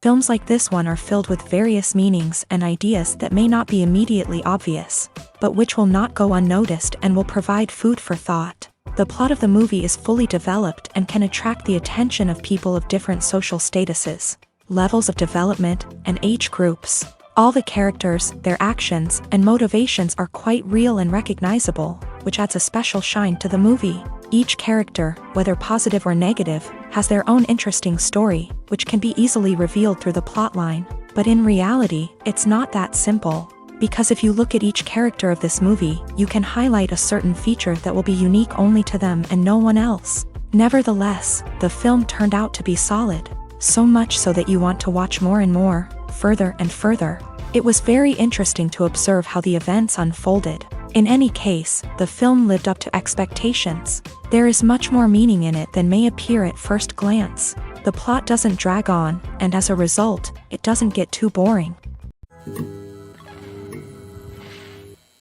Films like this one are filled with various meanings and ideas that may not be immediately obvious, but which will not go unnoticed and will provide food for thought. The plot of the movie is fully developed and can attract the attention of people of different social statuses, levels of development, and age groups. All the characters, their actions, and motivations are quite real and recognizable, which adds a special shine to the movie. Each character, whether positive or negative, has their own interesting story, which can be easily revealed through the plotline. But in reality, it's not that simple. Because if you look at each character of this movie, you can highlight a certain feature that will be unique only to them and no one else. Nevertheless, the film turned out to be solid. So much so that you want to watch more and more, further and further. It was very interesting to observe how the events unfolded. In any case, the film lived up to expectations. There is much more meaning in it than may appear at first glance. The plot doesn't drag on, and as a result, it doesn't get too boring.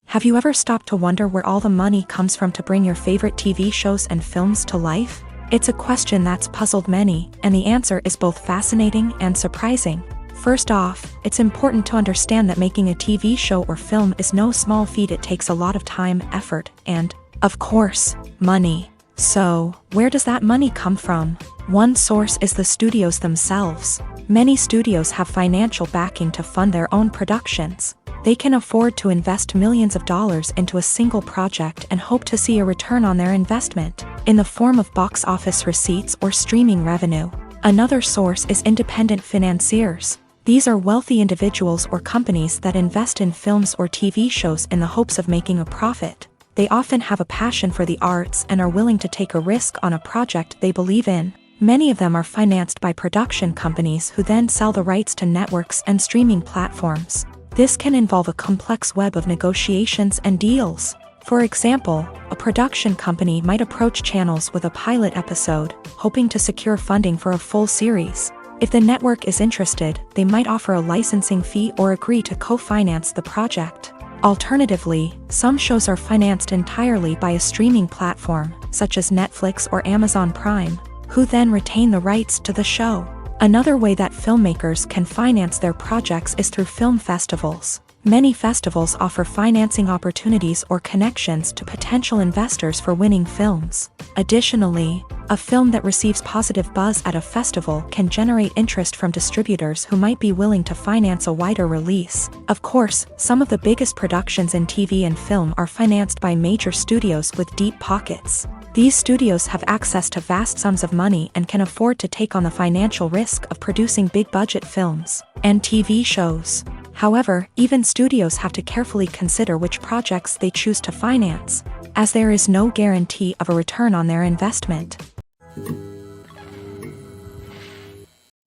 Have you ever stopped to wonder where all the money comes from to bring your favorite TV shows and films to life? It's a question that's puzzled many, and the answer is both fascinating and surprising. First off, it's important to understand that making a TV show or film is no small feat. It takes a lot of time, effort, and, of course, money. So, where does that money come from? One source is the studios themselves. Many studios have financial backing to fund their own productions. They can afford to invest millions of dollars into a single project and hope to see a return on their investment, in the form of box office receipts or streaming revenue. Another source is independent financiers. These are wealthy individuals or companies that invest in films or TV shows in the hopes of making a profit. They often have a passion for the arts and are willing to take a risk on a project they believe in. Many of them are financed by production companies who then sell the rights to networks and streaming platforms. This can involve a complex web of negotiations and deals. For example, a production company might approach channels with a pilot episode, hoping to secure funding for a full series. If the network is interested, they might offer a licensing fee or agree to co-finance the project. Alternatively, some shows are financed entirely by a streaming platform, such as Netflix or Amazon Prime, who then retain the rights to the show. Another way that filmmakers can finance their projects is through film festivals. Many festivals offer financing opportunities or connections to potential investors for winning films. Additionally, a film that receives positive buzz at a festival can generate interest from distributors who might be willing to finance a wider release. Of course, some of the biggest productions in TV and film are financed by major studios with deep pockets. These studios have access to vast sums of money and can afford to take on the financial risk of producing big-budget films and TV shows. However, even studios have to carefully consider which projects they choose to finance, as there is no guarantee of a return on their investment.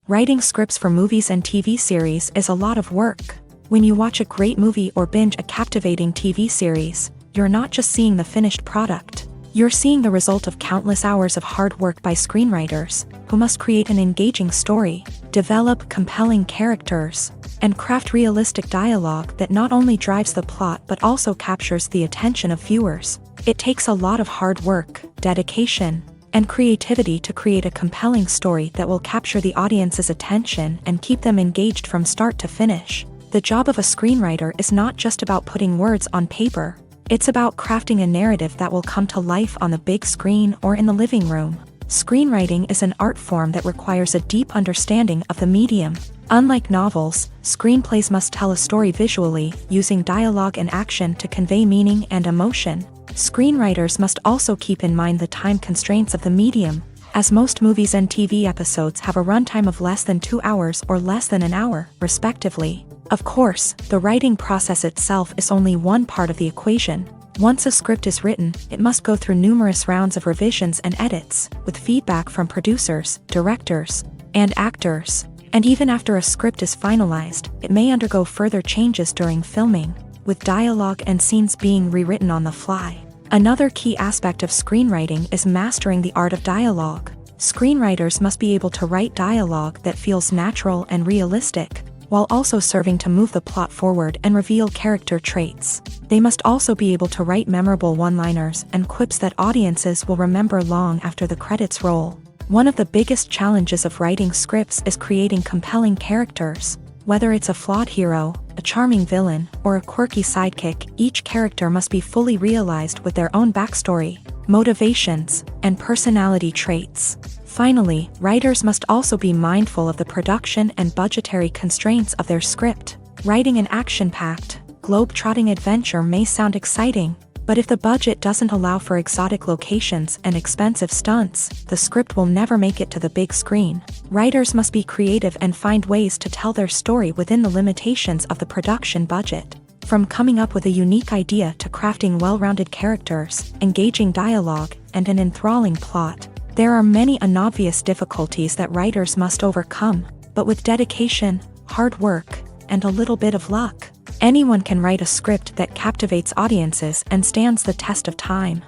Writing scripts for movies and TV series is a lot of work. When you watch a great movie or binge a captivating TV series, you're not just seeing the finished product. You're seeing the result of countless hours of hard work by screenwriters, who must create an engaging story, develop compelling characters, and craft realistic dialogue that not only drives the plot but also captures the attention of viewers. It takes a lot of hard work, dedication, and creativity to create a compelling story that will capture the audience's attention and keep them engaged from start to finish. The job of a screenwriter is not just about putting words on paper. It's about crafting a narrative that will come to life on the big screen or in the living room. Screenwriting is an art form that requires a deep understanding of the medium. Unlike novels, screenplays must tell a story visually, using dialogue and action to convey meaning and emotion. Screenwriters must also keep in mind the time constraints of the medium, as most movies and TV episodes have a runtime of less than 2 hours or less than an hour, respectively. Of course, the writing process itself is only one part of the equation. Once a script is written, it must go through numerous rounds of revisions and edits, with feedback from producers, directors, and actors. And even after a script is finalized, it may undergo further changes during filming, with dialogue and scenes being rewritten on the fly. Another key aspect of screenwriting is mastering the art of dialogue. Screenwriters must be able to write dialogue that feels natural and realistic, while also serving to move the plot forward and reveal character traits. They must also be able to write memorable one-liners and quips that audiences will remember long after the credits roll. One of the biggest challenges of writing scripts is creating compelling characters. Whether it's a flawed hero, a charming villain, or a quirky sidekick, each character must be fully realized with their own backstory, motivations, and personality traits. Finally, writers must also be mindful of the production and budgetary constraints of their script. Writing an action-packed, globe-trotting adventure may sound exciting, but if the budget doesn't allow for exotic locations and expensive stunts, the script will never make it to the big screen. Writers must be creative and find ways to tell their story within the limitations of the production budget. From coming up with a unique idea to crafting well-rounded characters, engaging dialogue, and an enthralling plot, there are many unobvious difficulties that writers must overcome, but with dedication, hard work, and a little bit of luck, anyone can write a script that captivates audiences and stands the test of time.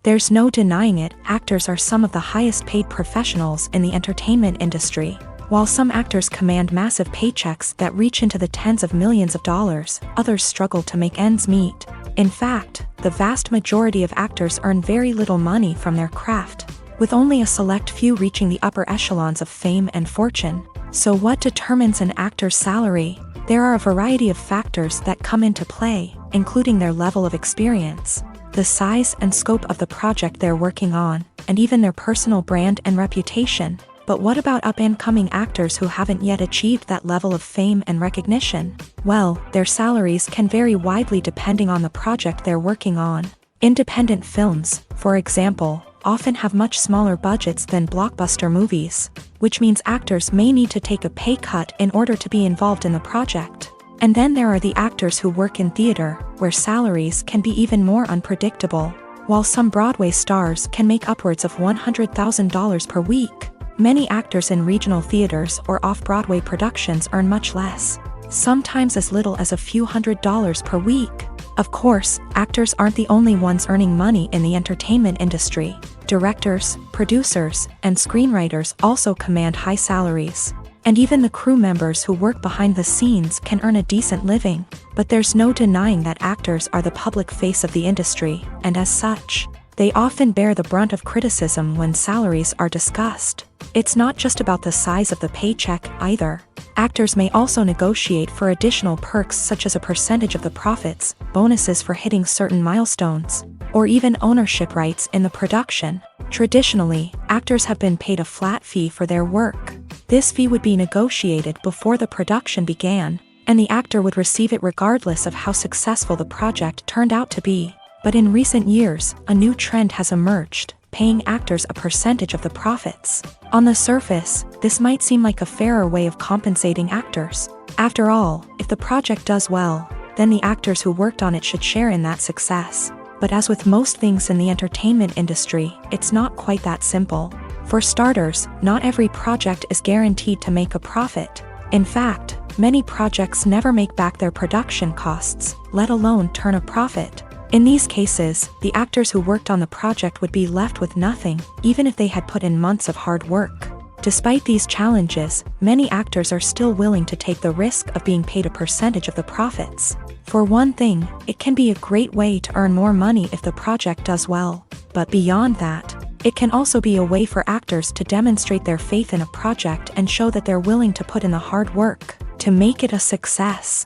There's no denying it, actors are some of the highest paid professionals in the entertainment industry. While some actors command massive paychecks that reach into the tens of millions of dollars, others struggle to make ends meet. In fact, the vast majority of actors earn very little money from their craft, with only a select few reaching the upper echelons of fame and fortune. So what determines an actor's salary? There are a variety of factors that come into play, including their level of experience, the size and scope of the project they're working on, and even their personal brand and reputation. But what about up-and-coming actors who haven't yet achieved that level of fame and recognition? Well, their salaries can vary widely depending on the project they're working on. Independent films, for example, often have much smaller budgets than blockbuster movies, which means actors may need to take a pay cut in order to be involved in the project. And then there are the actors who work in theater, where salaries can be even more unpredictable. While some Broadway stars can make upwards of $100,000 per week, many actors in regional theaters or off-Broadway productions earn much less, sometimes as little as a few $100s per week. Of course, actors aren't the only ones earning money in the entertainment industry. Directors, producers, and screenwriters also command high salaries. And even the crew members who work behind the scenes can earn a decent living. But there's no denying that actors are the public face of the industry, and as such, they often bear the brunt of criticism when salaries are discussed. It's not just about the size of the paycheck, either. Actors may also negotiate for additional perks such as a percentage of the profits, bonuses for hitting certain milestones, or even ownership rights in the production. Traditionally, actors have been paid a flat fee for their work. This fee would be negotiated before the production began, and the actor would receive it regardless of how successful the project turned out to be. But in recent years, a new trend has emerged, paying actors a percentage of the profits. On the surface, this might seem like a fairer way of compensating actors. After all, if the project does well, then the actors who worked on it should share in that success. But as with most things in the entertainment industry, it's not quite that simple. For starters, not every project is guaranteed to make a profit. In fact, many projects never make back their production costs, let alone turn a profit. In these cases, the actors who worked on the project would be left with nothing, even if they had put in months of hard work. Despite these challenges, many actors are still willing to take the risk of being paid a percentage of the profits. For one thing, it can be a great way to earn more money if the project does well. But beyond that, it can also be a way for actors to demonstrate their faith in a project and show that they're willing to put in the hard work to make it a success.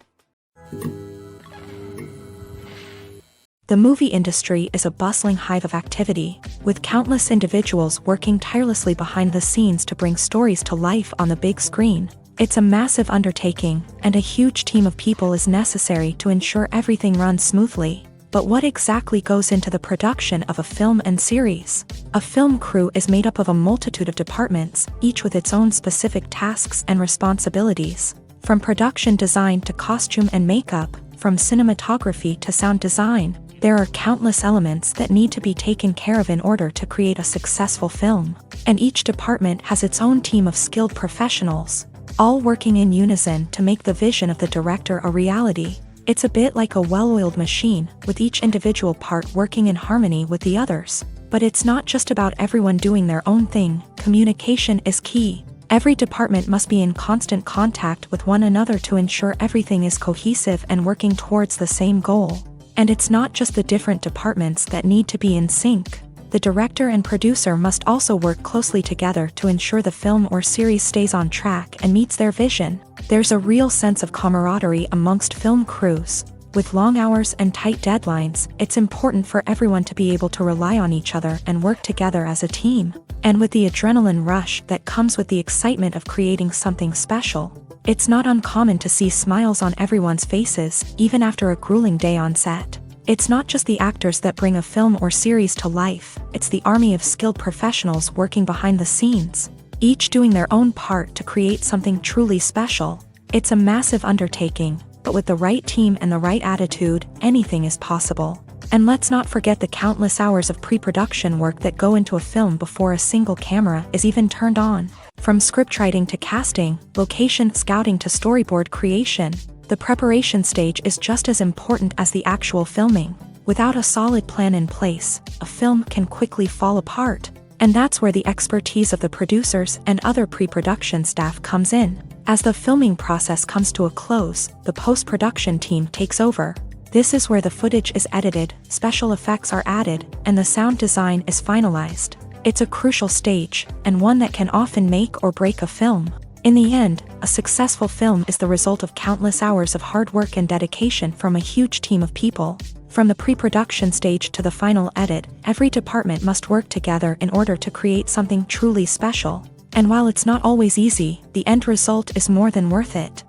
The movie industry is a bustling hive of activity, with countless individuals working tirelessly behind the scenes to bring stories to life on the big screen. It's a massive undertaking, and a huge team of people is necessary to ensure everything runs smoothly. But what exactly goes into the production of a film and series? A film crew is made up of a multitude of departments, each with its own specific tasks and responsibilities. From production design to costume and makeup, from cinematography to sound design, there are countless elements that need to be taken care of in order to create a successful film. And each department has its own team of skilled professionals, all working in unison to make the vision of the director a reality. It's a bit like a well-oiled machine, with each individual part working in harmony with the others. But it's not just about everyone doing their own thing. Communication is key. Every department must be in constant contact with one another to ensure everything is cohesive and working towards the same goal. And it's not just the different departments that need to be in sync. The director and producer must also work closely together to ensure the film or series stays on track and meets their vision. There's a real sense of camaraderie amongst film crews. With long hours and tight deadlines, it's important for everyone to be able to rely on each other and work together as a team. And with the adrenaline rush that comes with the excitement of creating something special, it's not uncommon to see smiles on everyone's faces, even after a grueling day on set. It's not just the actors that bring a film or series to life, it's the army of skilled professionals working behind the scenes, each doing their own part to create something truly special. It's a massive undertaking, but with the right team and the right attitude, anything is possible. And let's not forget the countless hours of pre-production work that go into a film before a single camera is even turned on. From scriptwriting to casting, location scouting to storyboard creation, the preparation stage is just as important as the actual filming. Without a solid plan in place, a film can quickly fall apart. And that's where the expertise of the producers and other pre-production staff comes in. As the filming process comes to a close, the post-production team takes over. This is where the footage is edited, special effects are added, and the sound design is finalized. It's a crucial stage, and one that can often make or break a film. In the end, a successful film is the result of countless hours of hard work and dedication from a huge team of people. From the pre-production stage to the final edit, every department must work together in order to create something truly special. And while it's not always easy, the end result is more than worth it.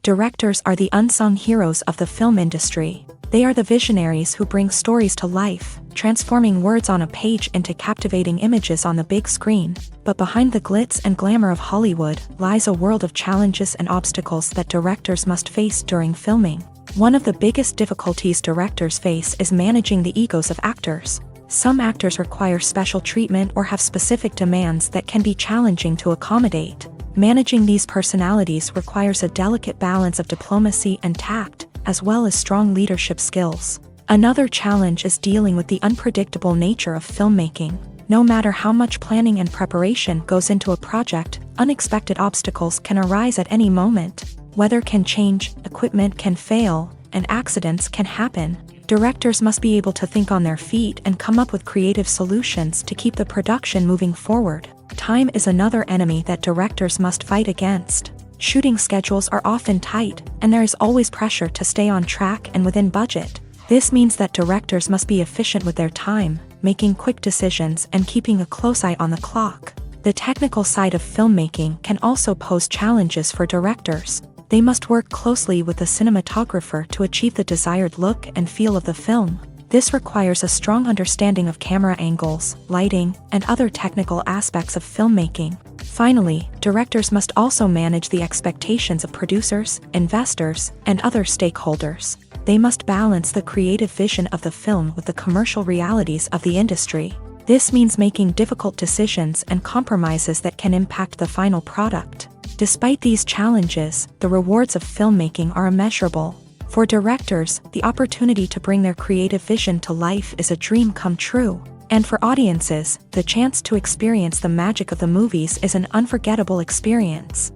Directors are the unsung heroes of the film industry. They are the visionaries who bring stories to life, transforming words on a page into captivating images on the big screen. But behind the glitz and glamour of Hollywood lies a world of challenges and obstacles that directors must face during filming. One of the biggest difficulties directors face is managing the egos of actors. Some actors require special treatment or have specific demands that can be challenging to accommodate. Managing these personalities requires a delicate balance of diplomacy and tact, as well as strong leadership skills. Another challenge is dealing with the unpredictable nature of filmmaking. No matter how much planning and preparation goes into a project, unexpected obstacles can arise at any moment. Weather can change, equipment can fail, and accidents can happen. Directors must be able to think on their feet and come up with creative solutions to keep the production moving forward. Time is another enemy that directors must fight against. Shooting schedules are often tight, and there is always pressure to stay on track and within budget. This means that directors must be efficient with their time, making quick decisions and keeping a close eye on the clock. The technical side of filmmaking can also pose challenges for directors. They must work closely with the cinematographer to achieve the desired look and feel of the film. This requires a strong understanding of camera angles, lighting, and other technical aspects of filmmaking. Finally, directors must also manage the expectations of producers, investors, and other stakeholders. They must balance the creative vision of the film with the commercial realities of the industry. This means making difficult decisions and compromises that can impact the final product. Despite these challenges, the rewards of filmmaking are immeasurable. For directors, the opportunity to bring their creative vision to life is a dream come true. And for audiences, the chance to experience the magic of the movies is an unforgettable experience.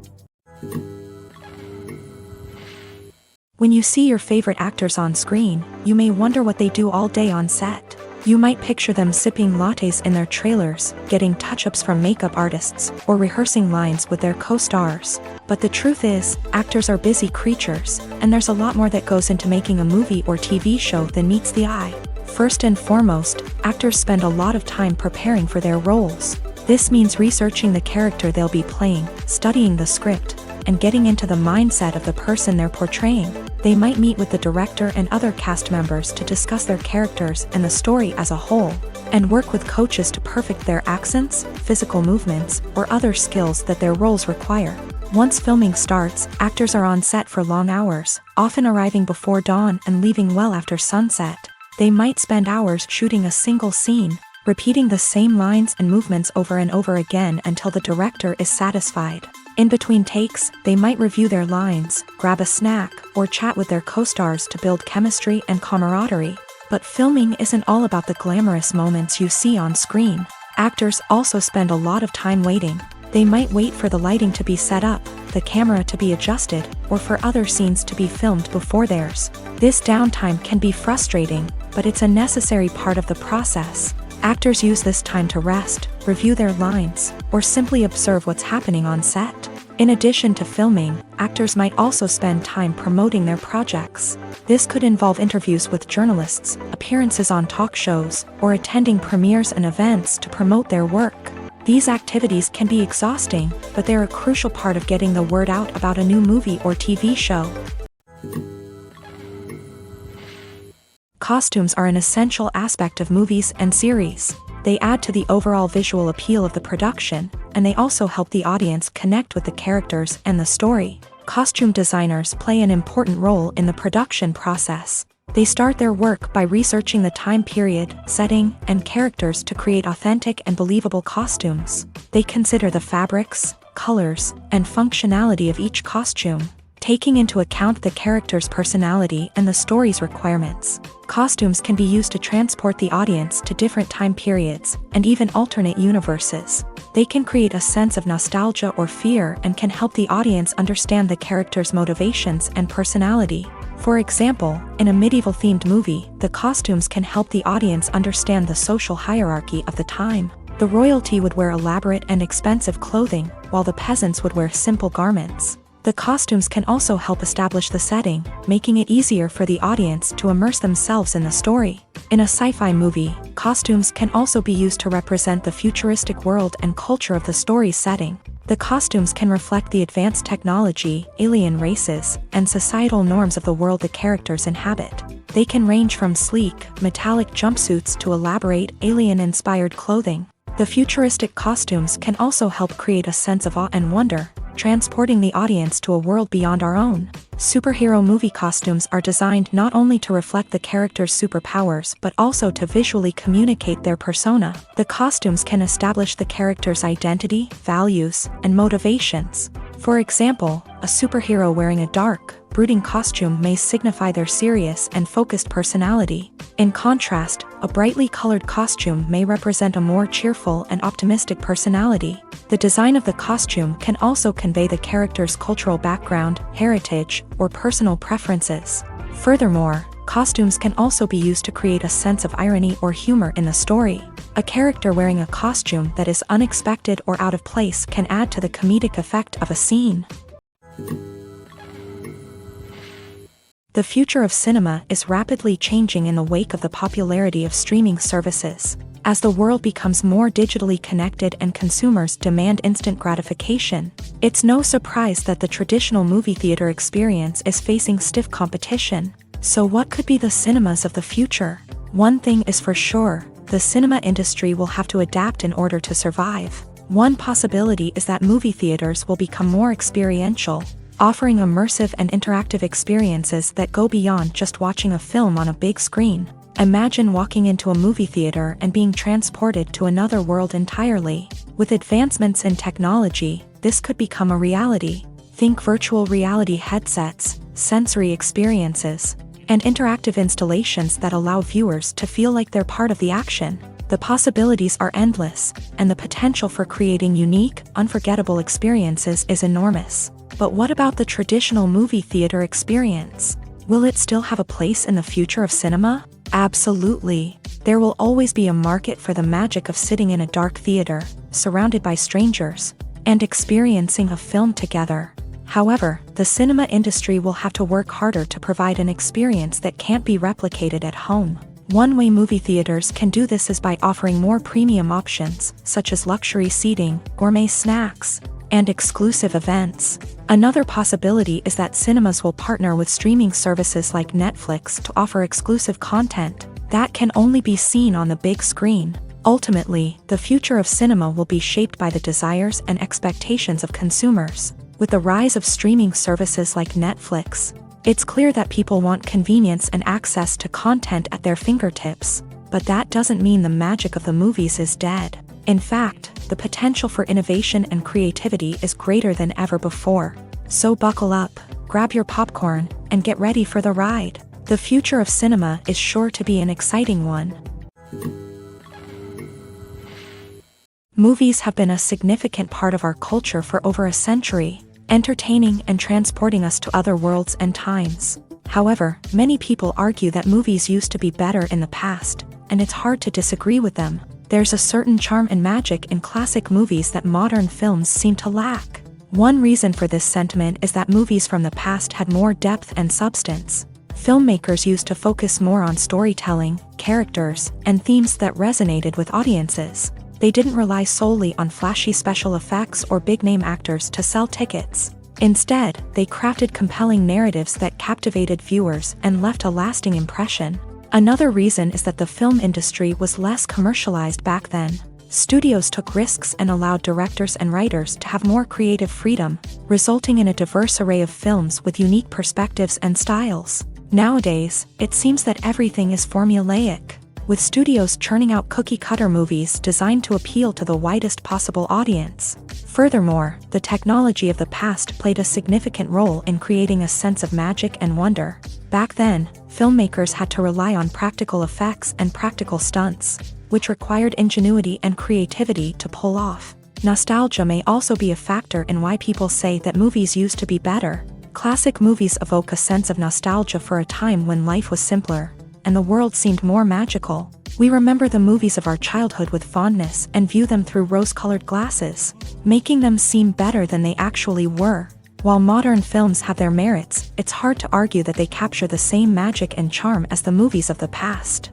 When you see your favorite actors on screen, you may wonder what they do all day on set. You might picture them sipping lattes in their trailers, getting touch-ups from makeup artists, or rehearsing lines with their co-stars. But the truth is, actors are busy creatures, and there's a lot more that goes into making a movie or TV show than meets the eye. First and foremost, actors spend a lot of time preparing for their roles. This means researching the character they'll be playing, studying the script, and getting into the mindset of the person they're portraying. They might meet with the director and other cast members to discuss their characters and the story as a whole, and work with coaches to perfect their accents, physical movements, or other skills that their roles require. Once filming starts, actors are on set for long hours, often arriving before dawn and leaving well after sunset. They might spend hours shooting a single scene, repeating the same lines and movements over and over again until the director is satisfied. In between takes, they might review their lines, grab a snack, or chat with their co-stars to build chemistry and camaraderie. But filming isn't all about the glamorous moments you see on screen. Actors also spend a lot of time waiting. They might wait for the lighting to be set up, the camera to be adjusted, or for other scenes to be filmed before theirs. This downtime can be frustrating, but it's a necessary part of the process. Actors use this time to rest, review their lines, or simply observe what's happening on set. In addition to filming, actors might also spend time promoting their projects. This could involve interviews with journalists, appearances on talk shows, or attending premieres and events to promote their work. These activities can be exhausting, but they're a crucial part of getting the word out about a new movie or TV show. Costumes are an essential aspect of movies and series. They add to the overall visual appeal of the production, and they also help the audience connect with the characters and the story. Costume designers play an important role in the production process. They start their work by researching the time period, setting, and characters to create authentic and believable costumes. They consider the fabrics, colors, and functionality of each costume, taking into account the character's personality and the story's requirements. Costumes can be used to transport the audience to different time periods, and even alternate universes. They can create a sense of nostalgia or fear and can help the audience understand the character's motivations and personality. For example, in a medieval-themed movie, the costumes can help the audience understand the social hierarchy of the time. The royalty would wear elaborate and expensive clothing, while the peasants would wear simple garments. The costumes can also help establish the setting, making it easier for the audience to immerse themselves in the story. In a sci-fi movie, costumes can also be used to represent the futuristic world and culture of the story's setting. The costumes can reflect the advanced technology, alien races, and societal norms of the world the characters inhabit. They can range from sleek, metallic jumpsuits to elaborate, alien-inspired clothing. The futuristic costumes can also help create a sense of awe and wonder, transporting the audience to a world beyond our own. Superhero movie costumes are designed not only to reflect the character's superpowers but also to visually communicate their persona. The costumes can establish the character's identity, values, and motivations. For example, a superhero wearing a dark, brooding costume may signify their serious and focused personality. In contrast, a brightly colored costume may represent a more cheerful and optimistic personality. The design of the costume can also convey the character's cultural background, heritage, or personal preferences. Furthermore, costumes can also be used to create a sense of irony or humor in the story. A character wearing a costume that is unexpected or out of place can add to the comedic effect of a scene. The future of cinema is rapidly changing in the wake of the popularity of streaming services. As the world becomes more digitally connected and consumers demand instant gratification, it's no surprise that the traditional movie theater experience is facing stiff competition. So what could be the cinemas of the future? One thing is for sure, the cinema industry will have to adapt in order to survive. One possibility is that movie theaters will become more experiential, offering immersive and interactive experiences that go beyond just watching a film on a big screen. Imagine walking into a movie theater and being transported to another world entirely. With advancements in technology, this could become a reality. Think virtual reality headsets, sensory experiences, and interactive installations that allow viewers to feel like they're part of the action. The possibilities are endless, and the potential for creating unique, unforgettable experiences is enormous. But what about the traditional movie theater experience? Will it still have a place in the future of cinema? Absolutely. There will always be a market for the magic of sitting in a dark theater, surrounded by strangers, and experiencing a film together. However, the cinema industry will have to work harder to provide an experience that can't be replicated at home. One way movie theaters can do this is by offering more premium options, such as luxury seating, gourmet snacks, and exclusive events. Another possibility is that cinemas will partner with streaming services like Netflix to offer exclusive content that can only be seen on the big screen. Ultimately, the future of cinema will be shaped by the desires and expectations of consumers. With the rise of streaming services like Netflix, it's clear that people want convenience and access to content at their fingertips. But that doesn't mean the magic of the movies is dead. In fact, the potential for innovation and creativity is greater than ever before. So buckle up, grab your popcorn, and get ready for the ride. The future of cinema is sure to be an exciting one. Movies have been a significant part of our culture for over a century, entertaining and transporting us to other worlds and times. However, many people argue that movies used to be better in the past, and it's hard to disagree with them. There's a certain charm and magic in classic movies that modern films seem to lack. One reason for this sentiment is that movies from the past had more depth and substance. Filmmakers used to focus more on storytelling, characters, and themes that resonated with audiences. They didn't rely solely on flashy special effects or big-name actors to sell tickets. Instead, they crafted compelling narratives that captivated viewers and left a lasting impression. Another reason is that the film industry was less commercialized back then. Studios took risks and allowed directors and writers to have more creative freedom, resulting in a diverse array of films with unique perspectives and styles. Nowadays, it seems that everything is formulaic, with studios churning out cookie-cutter movies designed to appeal to the widest possible audience. Furthermore, the technology of the past played a significant role in creating a sense of magic and wonder. Back then, filmmakers had to rely on practical effects and practical stunts, which required ingenuity and creativity to pull off. Nostalgia may also be a factor in why people say that movies used to be better. Classic movies evoke a sense of nostalgia for a time when life was simpler, and the world seemed more magical. We remember the movies of our childhood with fondness and view them through rose-colored glasses, making them seem better than they actually were. While modern films have their merits, it's hard to argue that they capture the same magic and charm as the movies of the past.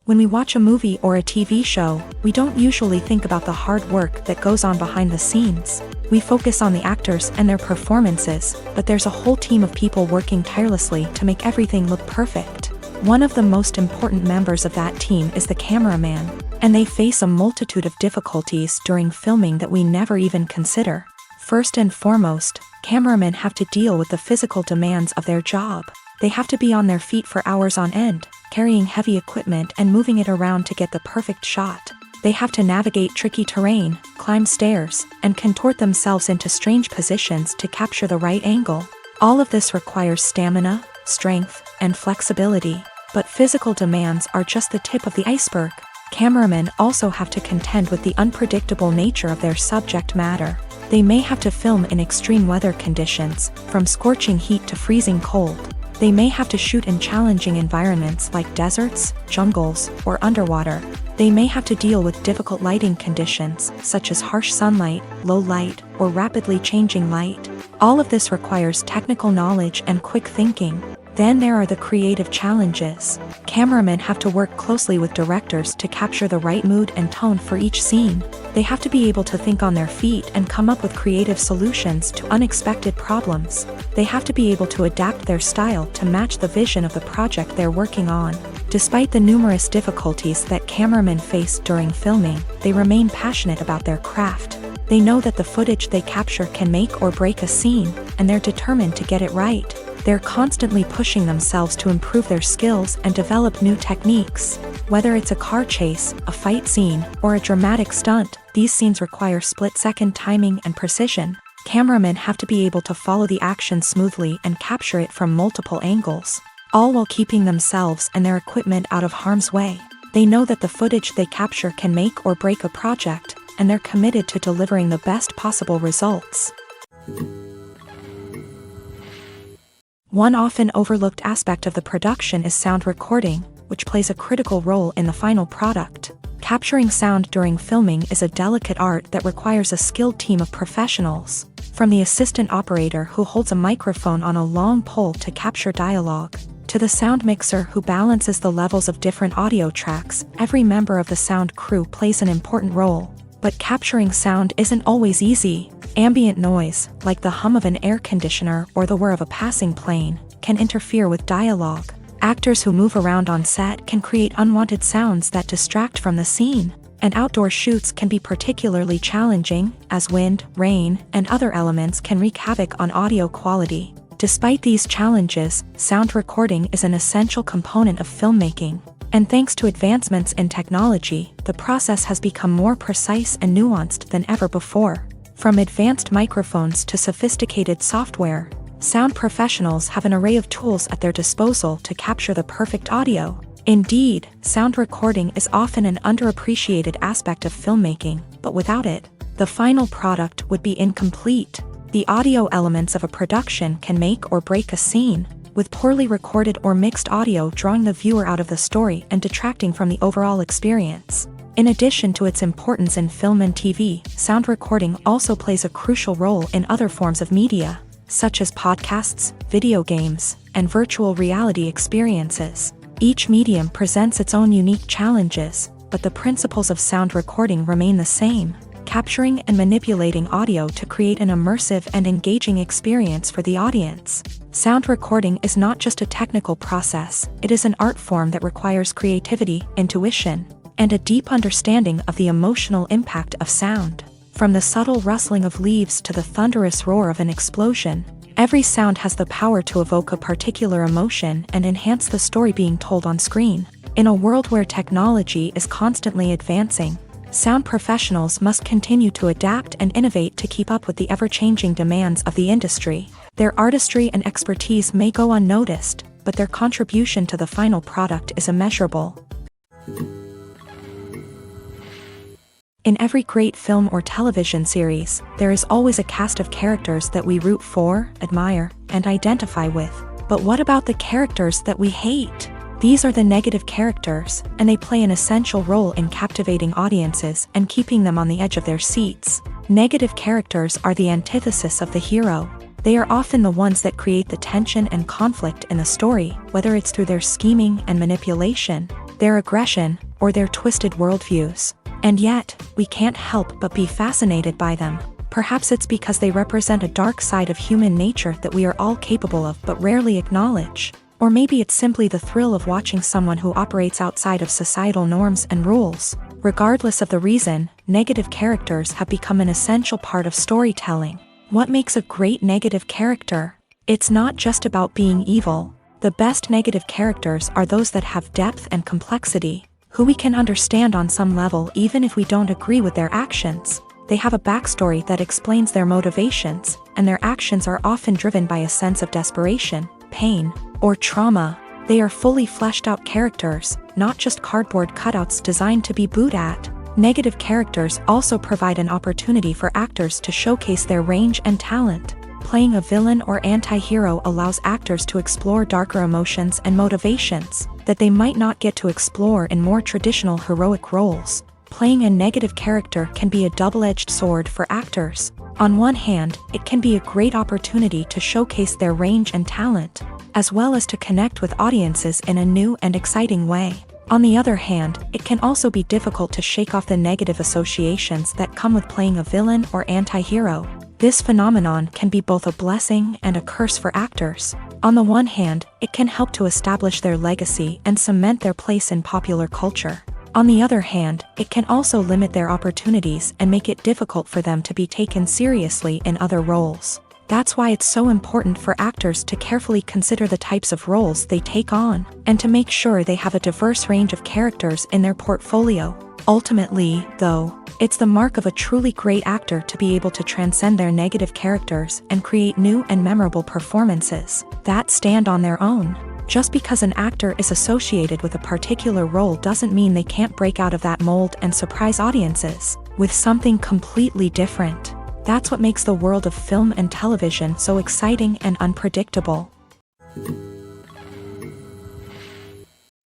When we watch a movie or a TV show, we don't usually think about the hard work that goes on behind the scenes. We focus on the actors and their performances, but there's a whole team of people working tirelessly to make everything look perfect. One of the most important members of that team is the cameraman, and they face a multitude of difficulties during filming that we never even consider. First and foremost, cameramen have to deal with the physical demands of their job. They have to be on their feet for hours on end, carrying heavy equipment and moving it around to get the perfect shot. They have to navigate tricky terrain, climb stairs, and contort themselves into strange positions to capture the right angle. All of this requires stamina, strength, and flexibility. But physical demands are just the tip of the iceberg. Cameramen also have to contend with the unpredictable nature of their subject matter. They may have to film in extreme weather conditions, from scorching heat to freezing cold. They may have to shoot in challenging environments like deserts, jungles, or underwater. They may have to deal with difficult lighting conditions, such as harsh sunlight, low light, or rapidly changing light. All of this requires technical knowledge and quick thinking. Then there are the creative challenges. Cameramen have to work closely with directors to capture the right mood and tone for each scene. They have to be able to think on their feet and come up with creative solutions to unexpected problems. They have to be able to adapt their style to match the vision of the project they're working on. Despite the numerous difficulties that cameramen face during filming, they remain passionate about their craft. They know that the footage they capture can make or break a scene, and they're determined to get it right. They're constantly pushing themselves to improve their skills and develop new techniques. Whether it's a car chase, a fight scene, or a dramatic stunt, these scenes require split-second timing and precision. Cameramen have to be able to follow the action smoothly and capture it from multiple angles, all while keeping themselves and their equipment out of harm's way. They know that the footage they capture can make or break a project, and they're committed to delivering the best possible results. One often overlooked aspect of the production is sound recording, which plays a critical role in the final product. Capturing sound during filming is a delicate art that requires a skilled team of professionals. From the assistant operator who holds a microphone on a long pole to capture dialogue, to the sound mixer who balances the levels of different audio tracks, every member of the sound crew plays an important role. But capturing sound isn't always easy. Ambient noise, like the hum of an air conditioner or the whir of a passing plane, can interfere with dialogue. Actors who move around on set can create unwanted sounds that distract from the scene. And outdoor shoots can be particularly challenging, as wind, rain, and other elements can wreak havoc on audio quality. Despite these challenges, sound recording is an essential component of filmmaking. And thanks to advancements in technology, the process has become more precise and nuanced than ever before. From advanced microphones to sophisticated software, sound professionals have an array of tools at their disposal to capture the perfect audio. Indeed, sound recording is often an underappreciated aspect of filmmaking, but without it, the final product would be incomplete. The audio elements of a production can make or break a scene, with poorly recorded or mixed audio drawing the viewer out of the story and detracting from the overall experience. In addition to its importance in film and TV, sound recording also plays a crucial role in other forms of media, such as podcasts, video games, and virtual reality experiences. Each medium presents its own unique challenges, but the principles of sound recording remain the same, capturing and manipulating audio to create an immersive and engaging experience for the audience. Sound recording is not just a technical process, it is an art form that requires creativity, intuition, and a deep understanding of the emotional impact of sound. From the subtle rustling of leaves to the thunderous roar of an explosion, every sound has the power to evoke a particular emotion and enhance the story being told on screen. In a world where technology is constantly advancing, sound professionals must continue to adapt and innovate to keep up with the ever-changing demands of the industry. Their artistry and expertise may go unnoticed, but their contribution to the final product is immeasurable. In every great film or television series, there is always a cast of characters that we root for, admire, and identify with. But what about the characters that we hate? These are the negative characters, and they play an essential role in captivating audiences and keeping them on the edge of their seats. Negative characters are the antithesis of the hero. They are often the ones that create the tension and conflict in the story, whether it's through their scheming and manipulation, their aggression, or their twisted worldviews. And yet, we can't help but be fascinated by them. Perhaps it's because they represent a dark side of human nature that we are all capable of but rarely acknowledge. Or maybe it's simply the thrill of watching someone who operates outside of societal norms and rules. Regardless of the reason, negative characters have become an essential part of storytelling. What makes a great negative character? It's not just about being evil. The best negative characters are those that have depth and complexity, who we can understand on some level even if we don't agree with their actions. They have a backstory that explains their motivations, and their actions are often driven by a sense of desperation, pain, or trauma. They are fully fleshed out characters, not just cardboard cutouts designed to be booed at. Negative characters also provide an opportunity for actors to showcase their range and talent. Playing a villain or anti-hero allows actors to explore darker emotions and motivations that they might not get to explore in more traditional heroic roles. Playing a negative character can be a double-edged sword for actors. On one hand, it can be a great opportunity to showcase their range and talent, as well as to connect with audiences in a new and exciting way. On the other hand, it can also be difficult to shake off the negative associations that come with playing a villain or anti-hero. This phenomenon can be both a blessing and a curse for actors. On the one hand, it can help to establish their legacy and cement their place in popular culture. On the other hand, it can also limit their opportunities and make it difficult for them to be taken seriously in other roles. That's why it's so important for actors to carefully consider the types of roles they take on, and to make sure they have a diverse range of characters in their portfolio. Ultimately, though, it's the mark of a truly great actor to be able to transcend their negative characters and create new and memorable performances that stand on their own. Just because an actor is associated with a particular role doesn't mean they can't break out of that mold and surprise audiences with something completely different. That's what makes the world of film and television so exciting and unpredictable.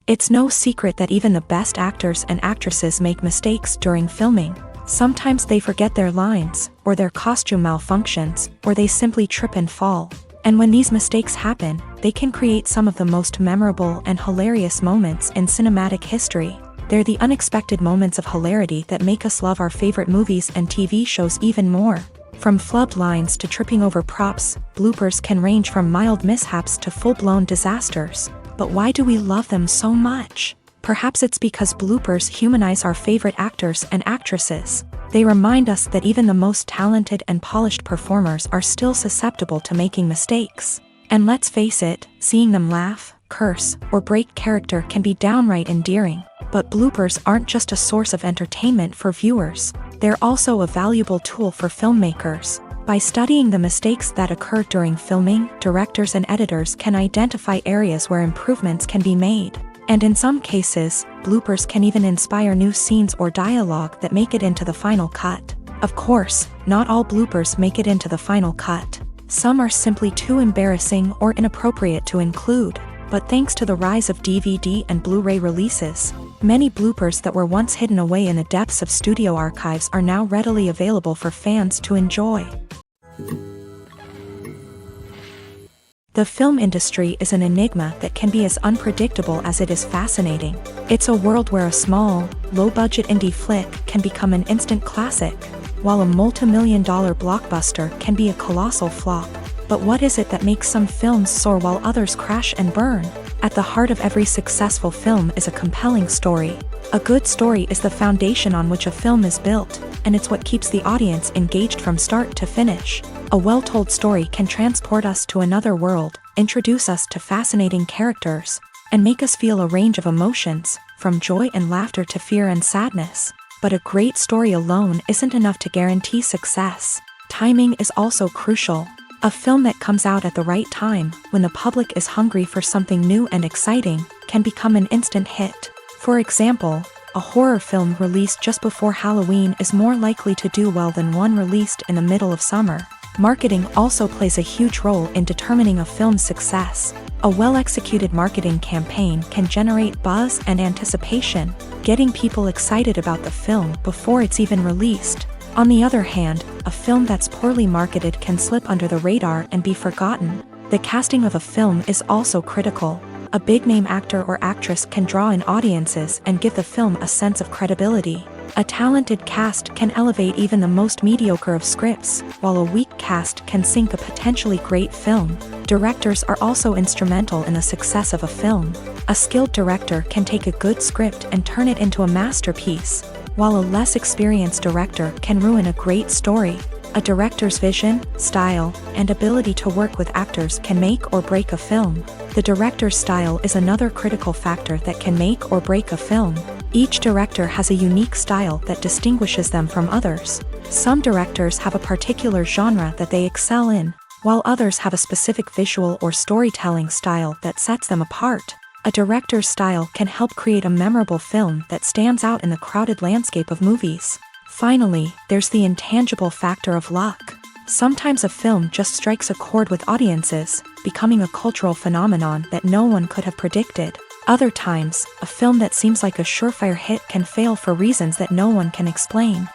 It's no secret that even the best actors and actresses make mistakes during filming. Sometimes they forget their lines, or their costume malfunctions, or they simply trip and fall. And when these mistakes happen, they can create some of the most memorable and hilarious moments in cinematic history. They're the unexpected moments of hilarity that make us love our favorite movies and TV shows even more. From flubbed lines to tripping over props, bloopers can range from mild mishaps to full-blown disasters. But why do we love them so much? Perhaps it's because bloopers humanize our favorite actors and actresses. They remind us that even the most talented and polished performers are still susceptible to making mistakes. And let's face it, seeing them laugh, curse, or break character can be downright endearing. But bloopers aren't just a source of entertainment for viewers. They're also a valuable tool for filmmakers. By studying the mistakes that occur during filming, directors and editors can identify areas where improvements can be made. And in some cases, bloopers can even inspire new scenes or dialogue that make it into the final cut. Of course, not all bloopers make it into the final cut. Some are simply too embarrassing or inappropriate to include. But thanks to the rise of DVD and Blu-ray releases, many bloopers that were once hidden away in the depths of studio archives are now readily available for fans to enjoy. The film industry is an enigma that can be as unpredictable as it is fascinating. It's a world where a small, low-budget indie flick can become an instant classic, while a multi-million-dollar blockbuster can be a colossal flop. But what is it that makes some films soar while others crash and burn? At the heart of every successful film is a compelling story. A good story is the foundation on which a film is built, and it's what keeps the audience engaged from start to finish. A well-told story can transport us to another world, introduce us to fascinating characters, and make us feel a range of emotions, from joy and laughter to fear and sadness. But a great story alone isn't enough to guarantee success. Timing is also crucial. A film that comes out at the right time, when the public is hungry for something new and exciting, can become an instant hit. For example, a horror film released just before Halloween is more likely to do well than one released in the middle of summer. Marketing also plays a huge role in determining a film's success. A well-executed marketing campaign can generate buzz and anticipation, getting people excited about the film before it's even released. On the other hand, a film that's poorly marketed can slip under the radar and be forgotten. The casting of a film is also critical. A big-name actor or actress can draw in audiences and give the film a sense of credibility. A talented cast can elevate even the most mediocre of scripts, while a weak cast can sink a potentially great film. Directors are also instrumental in the success of a film. A skilled director can take a good script and turn it into a masterpiece, while a less experienced director can ruin a great story. A director's vision, style, and ability to work with actors can make or break a film. The director's style is another critical factor that can make or break a film. Each director has a unique style that distinguishes them from others. Some directors have a particular genre that they excel in, while others have a specific visual or storytelling style that sets them apart. A director's style can help create a memorable film that stands out in the crowded landscape of movies. Finally, there's the intangible factor of luck. Sometimes a film just strikes a chord with audiences, becoming a cultural phenomenon that no one could have predicted. Other times, a film that seems like a surefire hit can fail for reasons that no one can explain.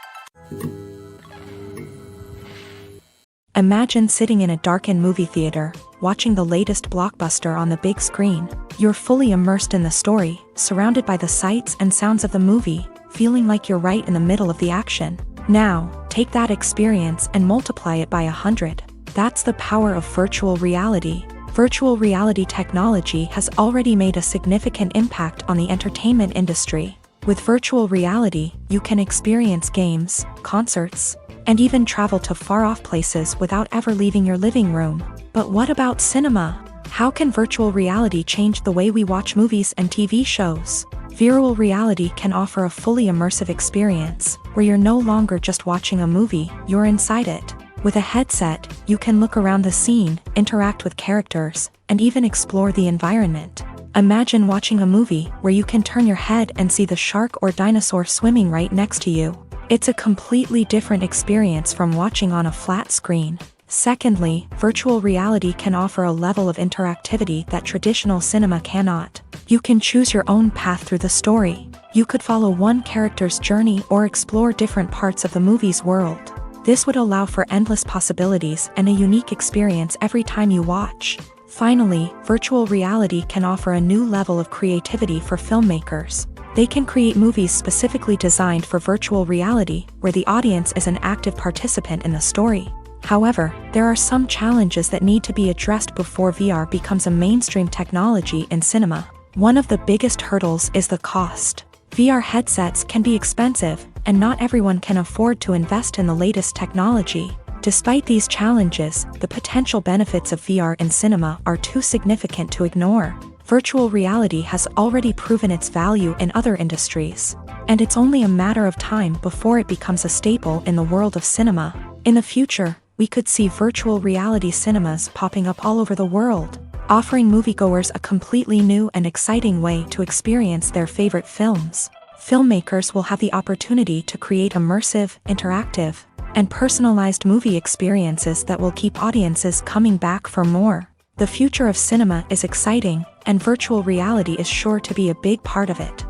Imagine sitting in a darkened movie theater, watching the latest blockbuster on the big screen. You're fully immersed in the story, surrounded by the sights and sounds of the movie, feeling like you're right in the middle of the action. Now, take that experience and multiply it by 100. That's the power of virtual reality. Virtual reality technology has already made a significant impact on the entertainment industry. With virtual reality, you can experience games, concerts, and even travel to far-off places without ever leaving your living room. But what about cinema? How can virtual reality change the way we watch movies and TV shows? Virtual reality can offer a fully immersive experience, where you're no longer just watching a movie, you're inside it. With a headset, you can look around the scene, interact with characters, and even explore the environment. Imagine watching a movie where you can turn your head and see the shark or dinosaur swimming right next to you. It's a completely different experience from watching on a flat screen. Secondly, virtual reality can offer a level of interactivity that traditional cinema cannot. You can choose your own path through the story. You could follow one character's journey or explore different parts of the movie's world. This would allow for endless possibilities and a unique experience every time you watch. Finally, virtual reality can offer a new level of creativity for filmmakers. They can create movies specifically designed for virtual reality, where the audience is an active participant in the story. However, there are some challenges that need to be addressed before VR becomes a mainstream technology in cinema. One of the biggest hurdles is the cost. VR headsets can be expensive, and not everyone can afford to invest in the latest technology. Despite these challenges, the potential benefits of VR in cinema are too significant to ignore. Virtual reality has already proven its value in other industries, and it's only a matter of time before it becomes a staple in the world of cinema. In the future, we could see virtual reality cinemas popping up all over the world, offering moviegoers a completely new and exciting way to experience their favorite films. Filmmakers will have the opportunity to create immersive, interactive, and personalized movie experiences that will keep audiences coming back for more. The future of cinema is exciting, and virtual reality is sure to be a big part of it.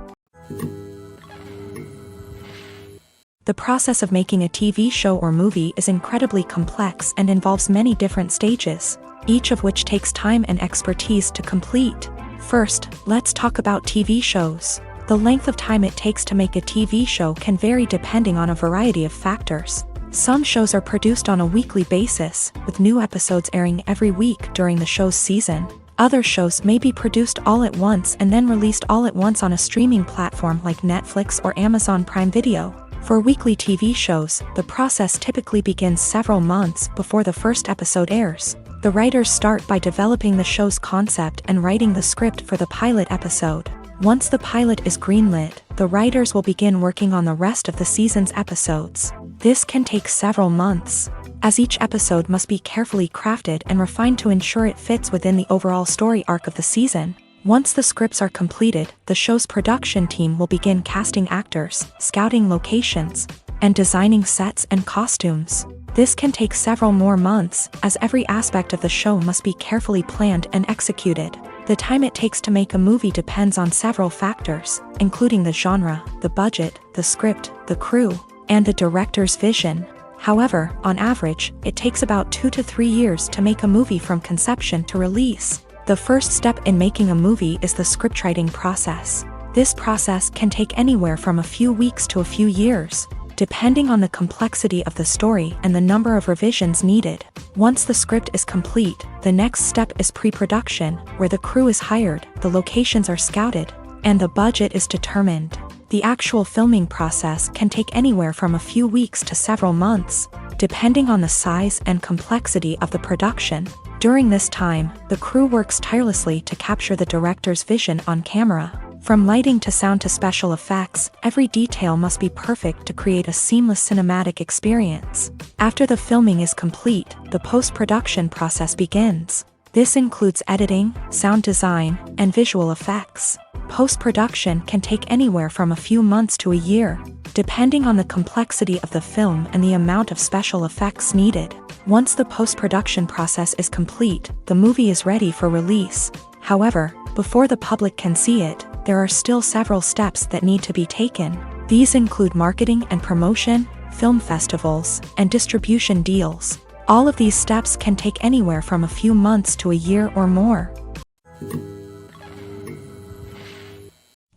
The process of making a TV show or movie is incredibly complex and involves many different stages, each of which takes time and expertise to complete. First, let's talk about TV shows. The length of time it takes to make a TV show can vary depending on a variety of factors. Some shows are produced on a weekly basis, with new episodes airing every week during the show's season. Other shows may be produced all at once and then released all at once on a streaming platform like Netflix or Amazon Prime Video. For weekly TV shows, the process typically begins several months before the first episode airs. The writers start by developing the show's concept and writing the script for the pilot episode. Once the pilot is greenlit, the writers will begin working on the rest of the season's episodes. This can take several months, as each episode must be carefully crafted and refined to ensure it fits within the overall story arc of the season. Once the scripts are completed, the show's production team will begin casting actors, scouting locations, and designing sets and costumes. This can take several more months, as every aspect of the show must be carefully planned and executed. The time it takes to make a movie depends on several factors, including the genre, the budget, the script, the crew, and the director's vision. However, on average, it takes about 2 to 3 years to make a movie from conception to release. The first step in making a movie is the scriptwriting process. This process can take anywhere from a few weeks to a few years, depending on the complexity of the story and the number of revisions needed. Once the script is complete, the next step is pre-production, where the crew is hired, the locations are scouted, and the budget is determined. The actual filming process can take anywhere from a few weeks to several months, depending on the size and complexity of the production. During this time, the crew works tirelessly to capture the director's vision on camera. From lighting to sound to special effects, every detail must be perfect to create a seamless cinematic experience. After the filming is complete, the post-production process begins. This includes editing, sound design, and visual effects. Post-production can take anywhere from a few months to a year, depending on the complexity of the film and the amount of special effects needed. Once the post-production process is complete, the movie is ready for release. However, before the public can see it, there are still several steps that need to be taken. These include marketing and promotion, film festivals, and distribution deals. All of these steps can take anywhere from a few months to a year or more.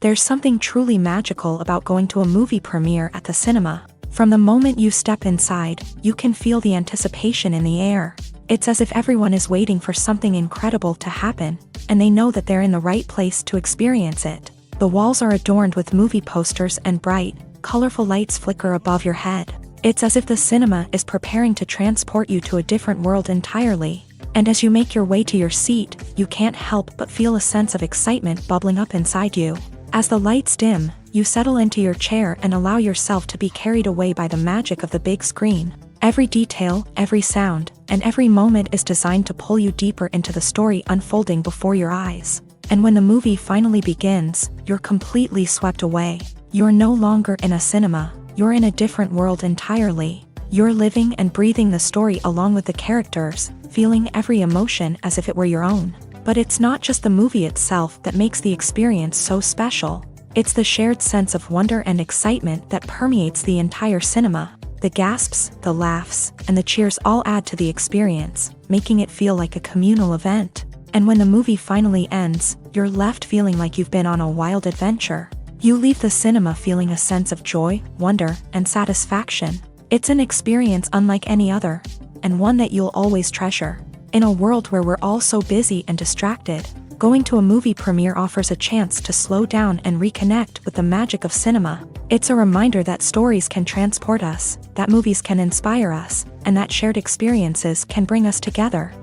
There's something truly magical about going to a movie premiere at the cinema. From the moment you step inside, you can feel the anticipation in the air. It's as if everyone is waiting for something incredible to happen, and they know that they're in the right place to experience it. The walls are adorned with movie posters and bright, colorful lights flicker above your head. It's as if the cinema is preparing to transport you to a different world entirely. And as you make your way to your seat, you can't help but feel a sense of excitement bubbling up inside you. As the lights dim, you settle into your chair and allow yourself to be carried away by the magic of the big screen. Every detail, every sound, and every moment is designed to pull you deeper into the story unfolding before your eyes. And when the movie finally begins, you're completely swept away. You're no longer in a cinema, you're in a different world entirely. You're living and breathing the story along with the characters, feeling every emotion as if it were your own. But it's not just the movie itself that makes the experience so special. It's the shared sense of wonder and excitement that permeates the entire cinema. The gasps, the laughs, and the cheers all add to the experience, making it feel like a communal event. And when the movie finally ends, you're left feeling like you've been on a wild adventure. You leave the cinema feeling a sense of joy, wonder, and satisfaction. It's an experience unlike any other, and one that you'll always treasure. In a world where we're all so busy and distracted, going to a movie premiere offers a chance to slow down and reconnect with the magic of cinema. It's a reminder that stories can transport us, that movies can inspire us, and that shared experiences can bring us together.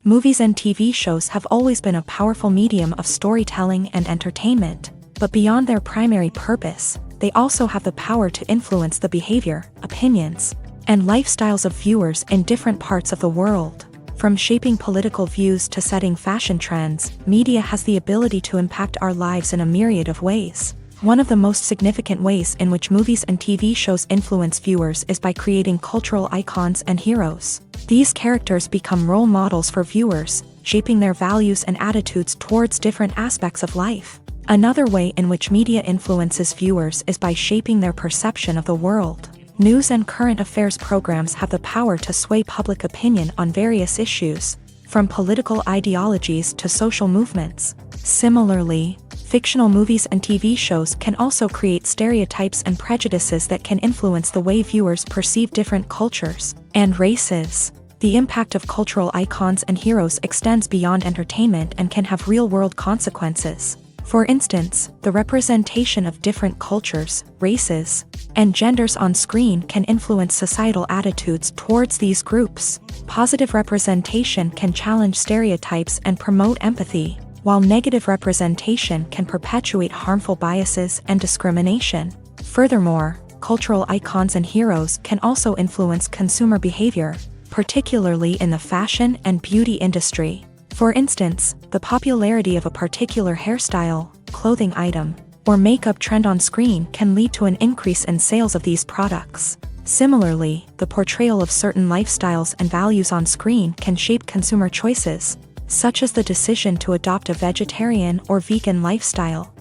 Movies and TV shows have always been a powerful medium of storytelling and entertainment, but beyond their primary purpose, they also have the power to influence the behavior, opinions, and lifestyles of viewers in different parts of the world. From shaping political views to setting fashion trends, media has the ability to impact our lives in a myriad of ways. One of the most significant ways in which movies and TV shows influence viewers is by creating cultural icons and heroes. These characters become role models for viewers, shaping their values and attitudes towards different aspects of life. Another way in which media influences viewers is by shaping their perception of the world. News and current affairs programs have the power to sway public opinion on various issues, from political ideologies to social movements. Similarly, fictional movies and TV shows can also create stereotypes and prejudices that can influence the way viewers perceive different cultures and races. The impact of cultural icons and heroes extends beyond entertainment and can have real-world consequences. For instance, the representation of different cultures, races, and genders on screen can influence societal attitudes towards these groups. Positive representation can challenge stereotypes and promote empathy, while negative representation can perpetuate harmful biases and discrimination. Furthermore, cultural icons and heroes can also influence consumer behavior, particularly in the fashion and beauty industry. For instance, the popularity of a particular hairstyle, clothing item, or makeup trend on screen can lead to an increase in sales of these products. Similarly, the portrayal of certain lifestyles and values on screen can shape consumer choices, such as the decision to adopt a vegetarian or vegan lifestyle.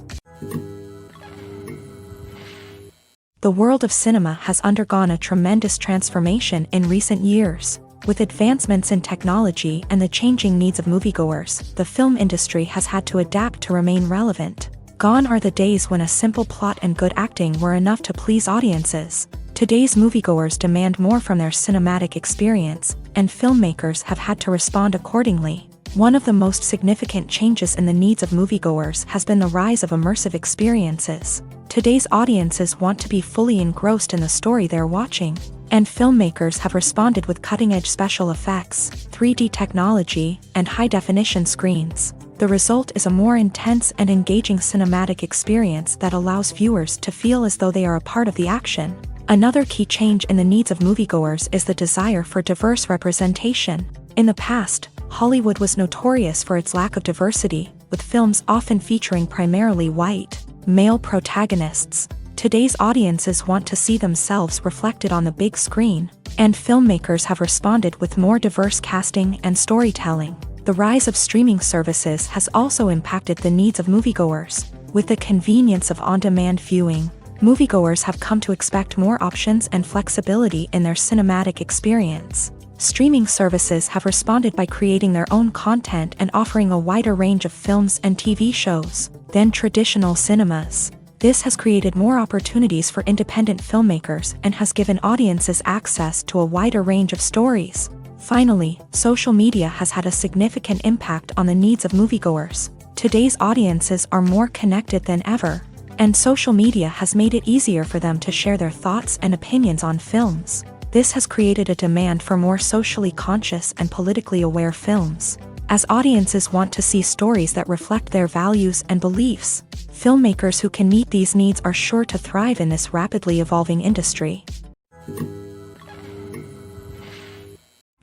The world of cinema has undergone a tremendous transformation in recent years. With advancements in technology and the changing needs of moviegoers, the film industry has had to adapt to remain relevant. Gone are the days when a simple plot and good acting were enough to please audiences. Today's moviegoers demand more from their cinematic experience, and filmmakers have had to respond accordingly. One of the most significant changes in the needs of moviegoers has been the rise of immersive experiences. Today's audiences want to be fully engrossed in the story they're watching, and filmmakers have responded with cutting-edge special effects, 3D technology, and high-definition screens. The result is a more intense and engaging cinematic experience that allows viewers to feel as though they are a part of the action. Another key change in the needs of moviegoers is the desire for diverse representation. In the past, Hollywood was notorious for its lack of diversity, with films often featuring primarily white, male protagonists. Today's audiences want to see themselves reflected on the big screen, and filmmakers have responded with more diverse casting and storytelling. The rise of streaming services has also impacted the needs of moviegoers. With the convenience of on-demand viewing, moviegoers have come to expect more options and flexibility in their cinematic experience. Streaming services have responded by creating their own content and offering a wider range of films and TV shows than traditional cinemas. This has created more opportunities for independent filmmakers and has given audiences access to a wider range of stories. Finally, social media has had a significant impact on the needs of moviegoers. Today's audiences are more connected than ever, and social media has made it easier for them to share their thoughts and opinions on films. This has created a demand for more socially conscious and politically aware films. As audiences want to see stories that reflect their values and beliefs, filmmakers who can meet these needs are sure to thrive in this rapidly evolving industry.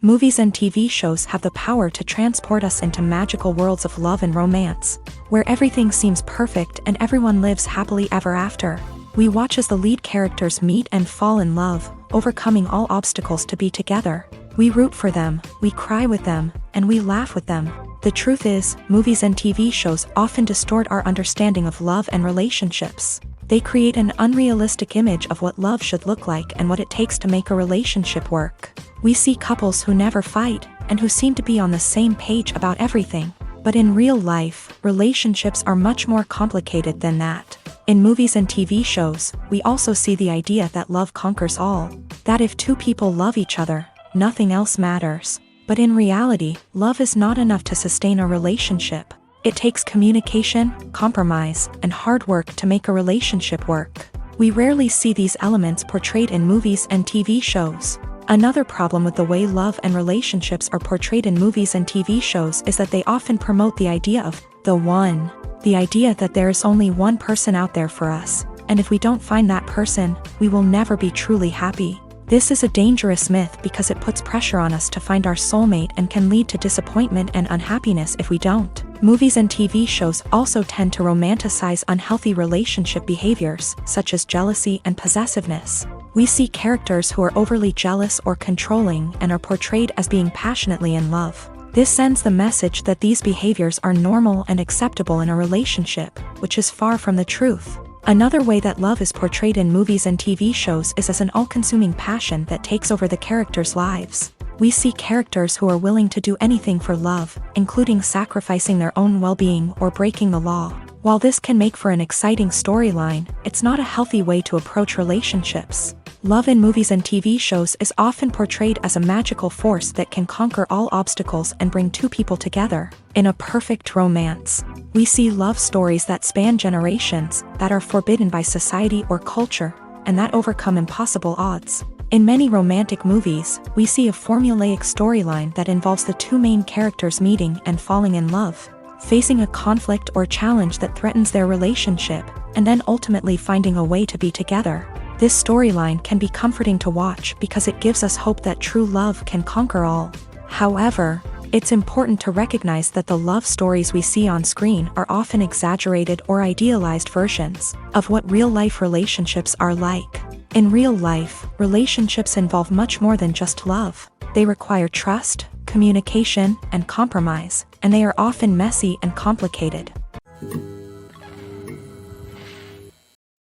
Movies and TV shows have the power to transport us into magical worlds of love and romance, where everything seems perfect and everyone lives happily ever after. We watch as the lead characters meet and fall in love, overcoming all obstacles to be together. We root for them, we cry with them, and we laugh with them. The truth is, movies and TV shows often distort our understanding of love and relationships. They create an unrealistic image of what love should look like and what it takes to make a relationship work. We see couples who never fight, and who seem to be on the same page about everything. But in real life, relationships are much more complicated than that. In movies and TV shows, we also see the idea that love conquers all. That if two people love each other, nothing else matters. But in reality, love is not enough to sustain a relationship. It takes communication, compromise, and hard work to make a relationship work. We rarely see these elements portrayed in movies and TV shows. Another problem with the way love and relationships are portrayed in movies and TV shows is that they often promote the idea of the one. The idea that there is only one person out there for us, and if we don't find that person, we will never be truly happy. This is a dangerous myth because it puts pressure on us to find our soulmate and can lead to disappointment and unhappiness if we don't. Movies and TV shows also tend to romanticize unhealthy relationship behaviors, such as jealousy and possessiveness. We see characters who are overly jealous or controlling and are portrayed as being passionately in love. This sends the message that these behaviors are normal and acceptable in a relationship, which is far from the truth. Another way that love is portrayed in movies and TV shows is as an all-consuming passion that takes over the characters' lives. We see characters who are willing to do anything for love, including sacrificing their own well-being or breaking the law. While this can make for an exciting storyline, it's not a healthy way to approach relationships. Love in movies and TV shows is often portrayed as a magical force that can conquer all obstacles and bring two people together in a perfect romance. We see love stories that span generations, that are forbidden by society or culture, and that overcome impossible odds. In many romantic movies, we see a formulaic storyline that involves the two main characters meeting and falling in love, facing a conflict or challenge that threatens their relationship, and then ultimately finding a way to be together. This storyline can be comforting to watch because it gives us hope that true love can conquer all. However, it's important to recognize that the love stories we see on screen are often exaggerated or idealized versions of what real-life relationships are like. In real life, relationships involve much more than just love. They require trust, communication, and compromise, and they are often messy and complicated.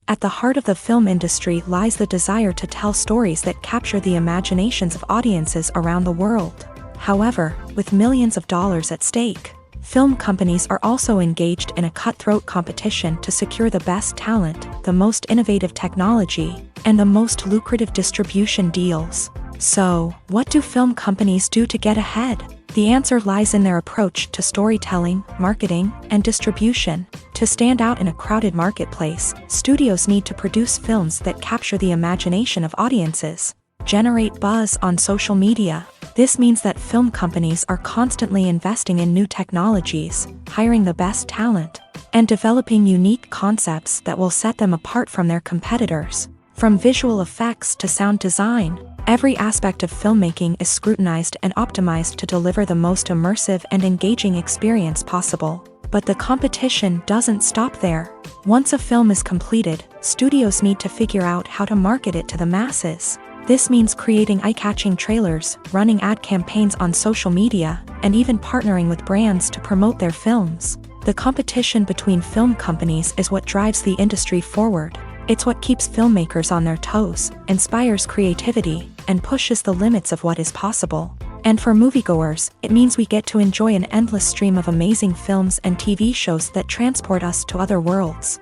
At the heart of the film industry lies the desire to tell stories that capture the imaginations of audiences around the world. However, with millions of dollars at stake, film companies are also engaged in a cutthroat competition to secure the best talent, the most innovative technology, and the most lucrative distribution deals. So, what do film companies do to get ahead? The answer lies in their approach to storytelling, marketing, and distribution. To stand out in a crowded marketplace, studios need to produce films that capture the imagination of audiences, generate buzz on social media. This means that film companies are constantly investing in new technologies, hiring the best talent, and developing unique concepts that will set them apart from their competitors. From visual effects to sound design, every aspect of filmmaking is scrutinized and optimized to deliver the most immersive and engaging experience possible. But the competition doesn't stop there. Once a film is completed, studios need to figure out how to market it to the masses. This means creating eye-catching trailers, running ad campaigns on social media, and even partnering with brands to promote their films. The competition between film companies is what drives the industry forward. It's what keeps filmmakers on their toes, inspires creativity, and pushes the limits of what is possible. And for moviegoers, it means we get to enjoy an endless stream of amazing films and TV shows that transport us to other worlds.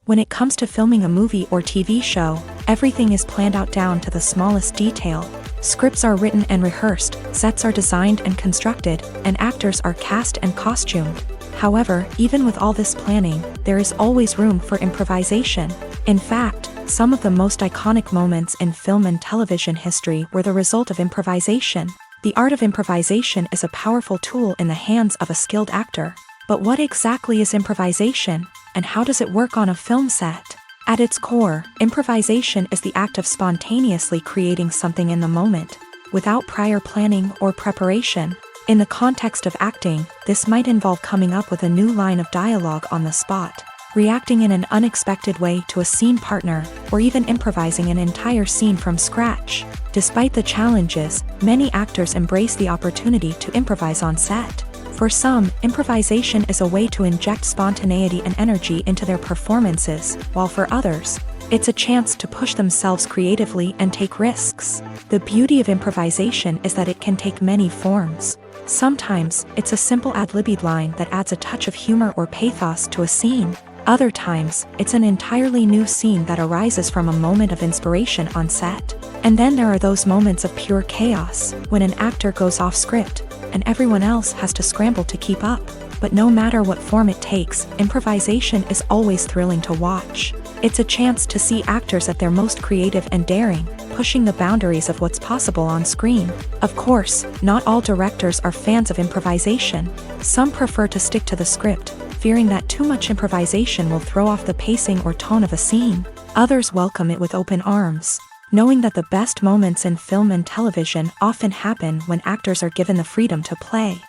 When it comes to filming a movie or TV show, everything is planned out down to the smallest detail. Scripts are written and rehearsed, sets are designed and constructed, and actors are cast and costumed. However, even with all this planning, there is always room for improvisation. In fact, some of the most iconic moments in film and television history were the result of improvisation. The art of improvisation is a powerful tool in the hands of a skilled actor. But what exactly is improvisation, and how does it work on a film set? At its core, improvisation is the act of spontaneously creating something in the moment, without prior planning or preparation. In the context of acting, this might involve coming up with a new line of dialogue on the spot, reacting in an unexpected way to a scene partner, or even improvising an entire scene from scratch. Despite the challenges, many actors embrace the opportunity to improvise on set. For some, improvisation is a way to inject spontaneity and energy into their performances, while for others, it's a chance to push themselves creatively and take risks. The beauty of improvisation is that it can take many forms. Sometimes, it's a simple ad-libbed line that adds a touch of humor or pathos to a scene. Other times, it's an entirely new scene that arises from a moment of inspiration on set. And then there are those moments of pure chaos, when an actor goes off script, and everyone else has to scramble to keep up. But no matter what form it takes, improvisation is always thrilling to watch. It's a chance to see actors at their most creative and daring, pushing the boundaries of what's possible on screen. Of course, not all directors are fans of improvisation. Some prefer to stick to the script, fearing that too much improvisation will throw off the pacing or tone of a scene. Others welcome it with open arms, knowing that the best moments in film and television often happen when actors are given the freedom to play.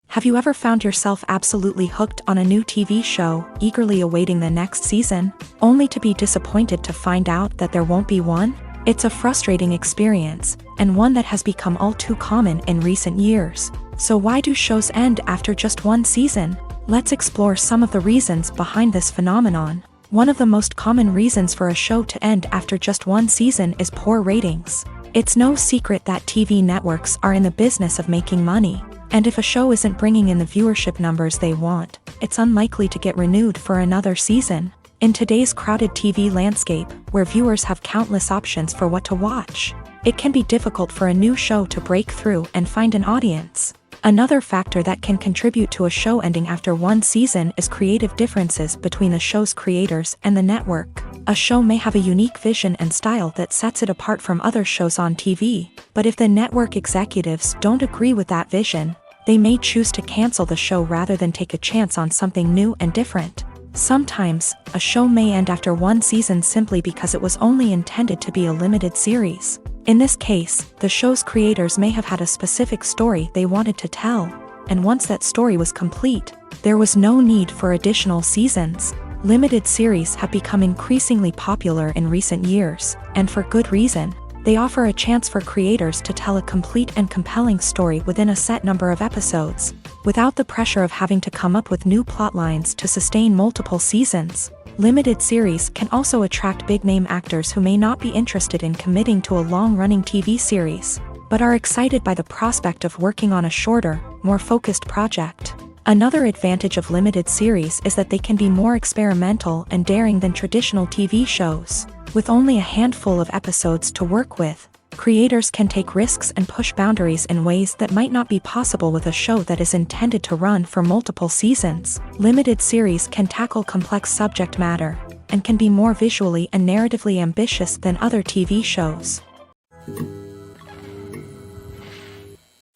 Have you ever found yourself absolutely hooked on a new TV show, eagerly awaiting the next season, only to be disappointed to find out that there won't be one? It's a frustrating experience, and one that has become all too common in recent years. So why do shows end after just one season? Let's explore some of the reasons behind this phenomenon. One of the most common reasons for a show to end after just one season is poor ratings. It's no secret that TV networks are in the business of making money. And if a show isn't bringing in the viewership numbers they want, it's unlikely to get renewed for another season. In today's crowded TV landscape, where viewers have countless options for what to watch, it can be difficult for a new show to break through and find an audience. Another factor that can contribute to a show ending after one season is creative differences between the show's creators and the network. A show may have a unique vision and style that sets it apart from other shows on TV, but if the network executives don't agree with that vision, they may choose to cancel the show rather than take a chance on something new and different. Sometimes, a show may end after one season simply because it was only intended to be a limited series. In this case, the show's creators may have had a specific story they wanted to tell, and once that story was complete, there was no need for additional seasons. Limited series have become increasingly popular in recent years, and for good reason. They offer a chance for creators to tell a complete and compelling story within a set number of episodes, without the pressure of having to come up with new plot lines to sustain multiple seasons. Limited series can also attract big-name actors who may not be interested in committing to a long-running TV series, but are excited by the prospect of working on a shorter, more focused project. Another advantage of limited series is that they can be more experimental and daring than traditional TV shows. With only a handful of episodes to work with, creators can take risks and push boundaries in ways that might not be possible with a show that is intended to run for multiple seasons. Limited series can tackle complex subject matter, and can be more visually and narratively ambitious than other TV shows.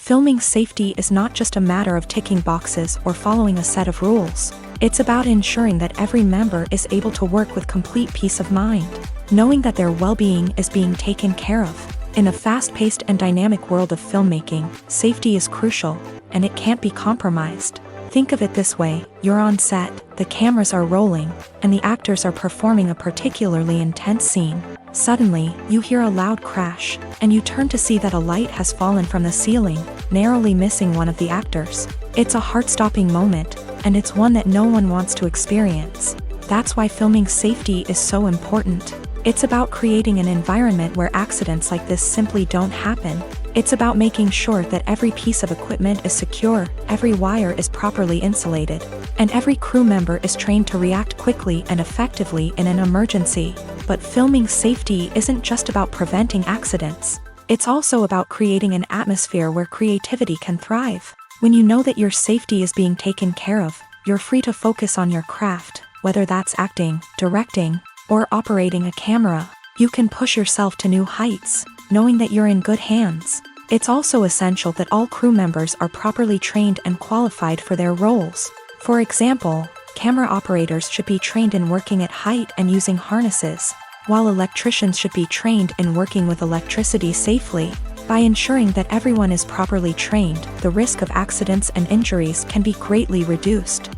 Filming safety is not just a matter of ticking boxes or following a set of rules. It's about ensuring that every member is able to work with complete peace of mind, knowing that their well-being is being taken care of. In a fast-paced and dynamic world of filmmaking, safety is crucial, and it can't be compromised. Think of it this way: you're on set, the cameras are rolling, and the actors are performing a particularly intense scene. Suddenly, you hear a loud crash, and you turn to see that a light has fallen from the ceiling, narrowly missing one of the actors. It's a heart-stopping moment, and it's one that no one wants to experience. That's why filming safety is so important. It's about creating an environment where accidents like this simply don't happen. It's about making sure that every piece of equipment is secure, every wire is properly insulated, and every crew member is trained to react quickly and effectively in an emergency. But filming safety isn't just about preventing accidents. It's also about creating an atmosphere where creativity can thrive. When you know that your safety is being taken care of, you're free to focus on your craft, whether that's acting, directing, or operating a camera. You can push yourself to new heights, knowing that you're in good hands. It's also essential that all crew members are properly trained and qualified for their roles. For example, camera operators should be trained in working at height and using harnesses, while electricians should be trained in working with electricity safely. By ensuring that everyone is properly trained, the risk of accidents and injuries can be greatly reduced.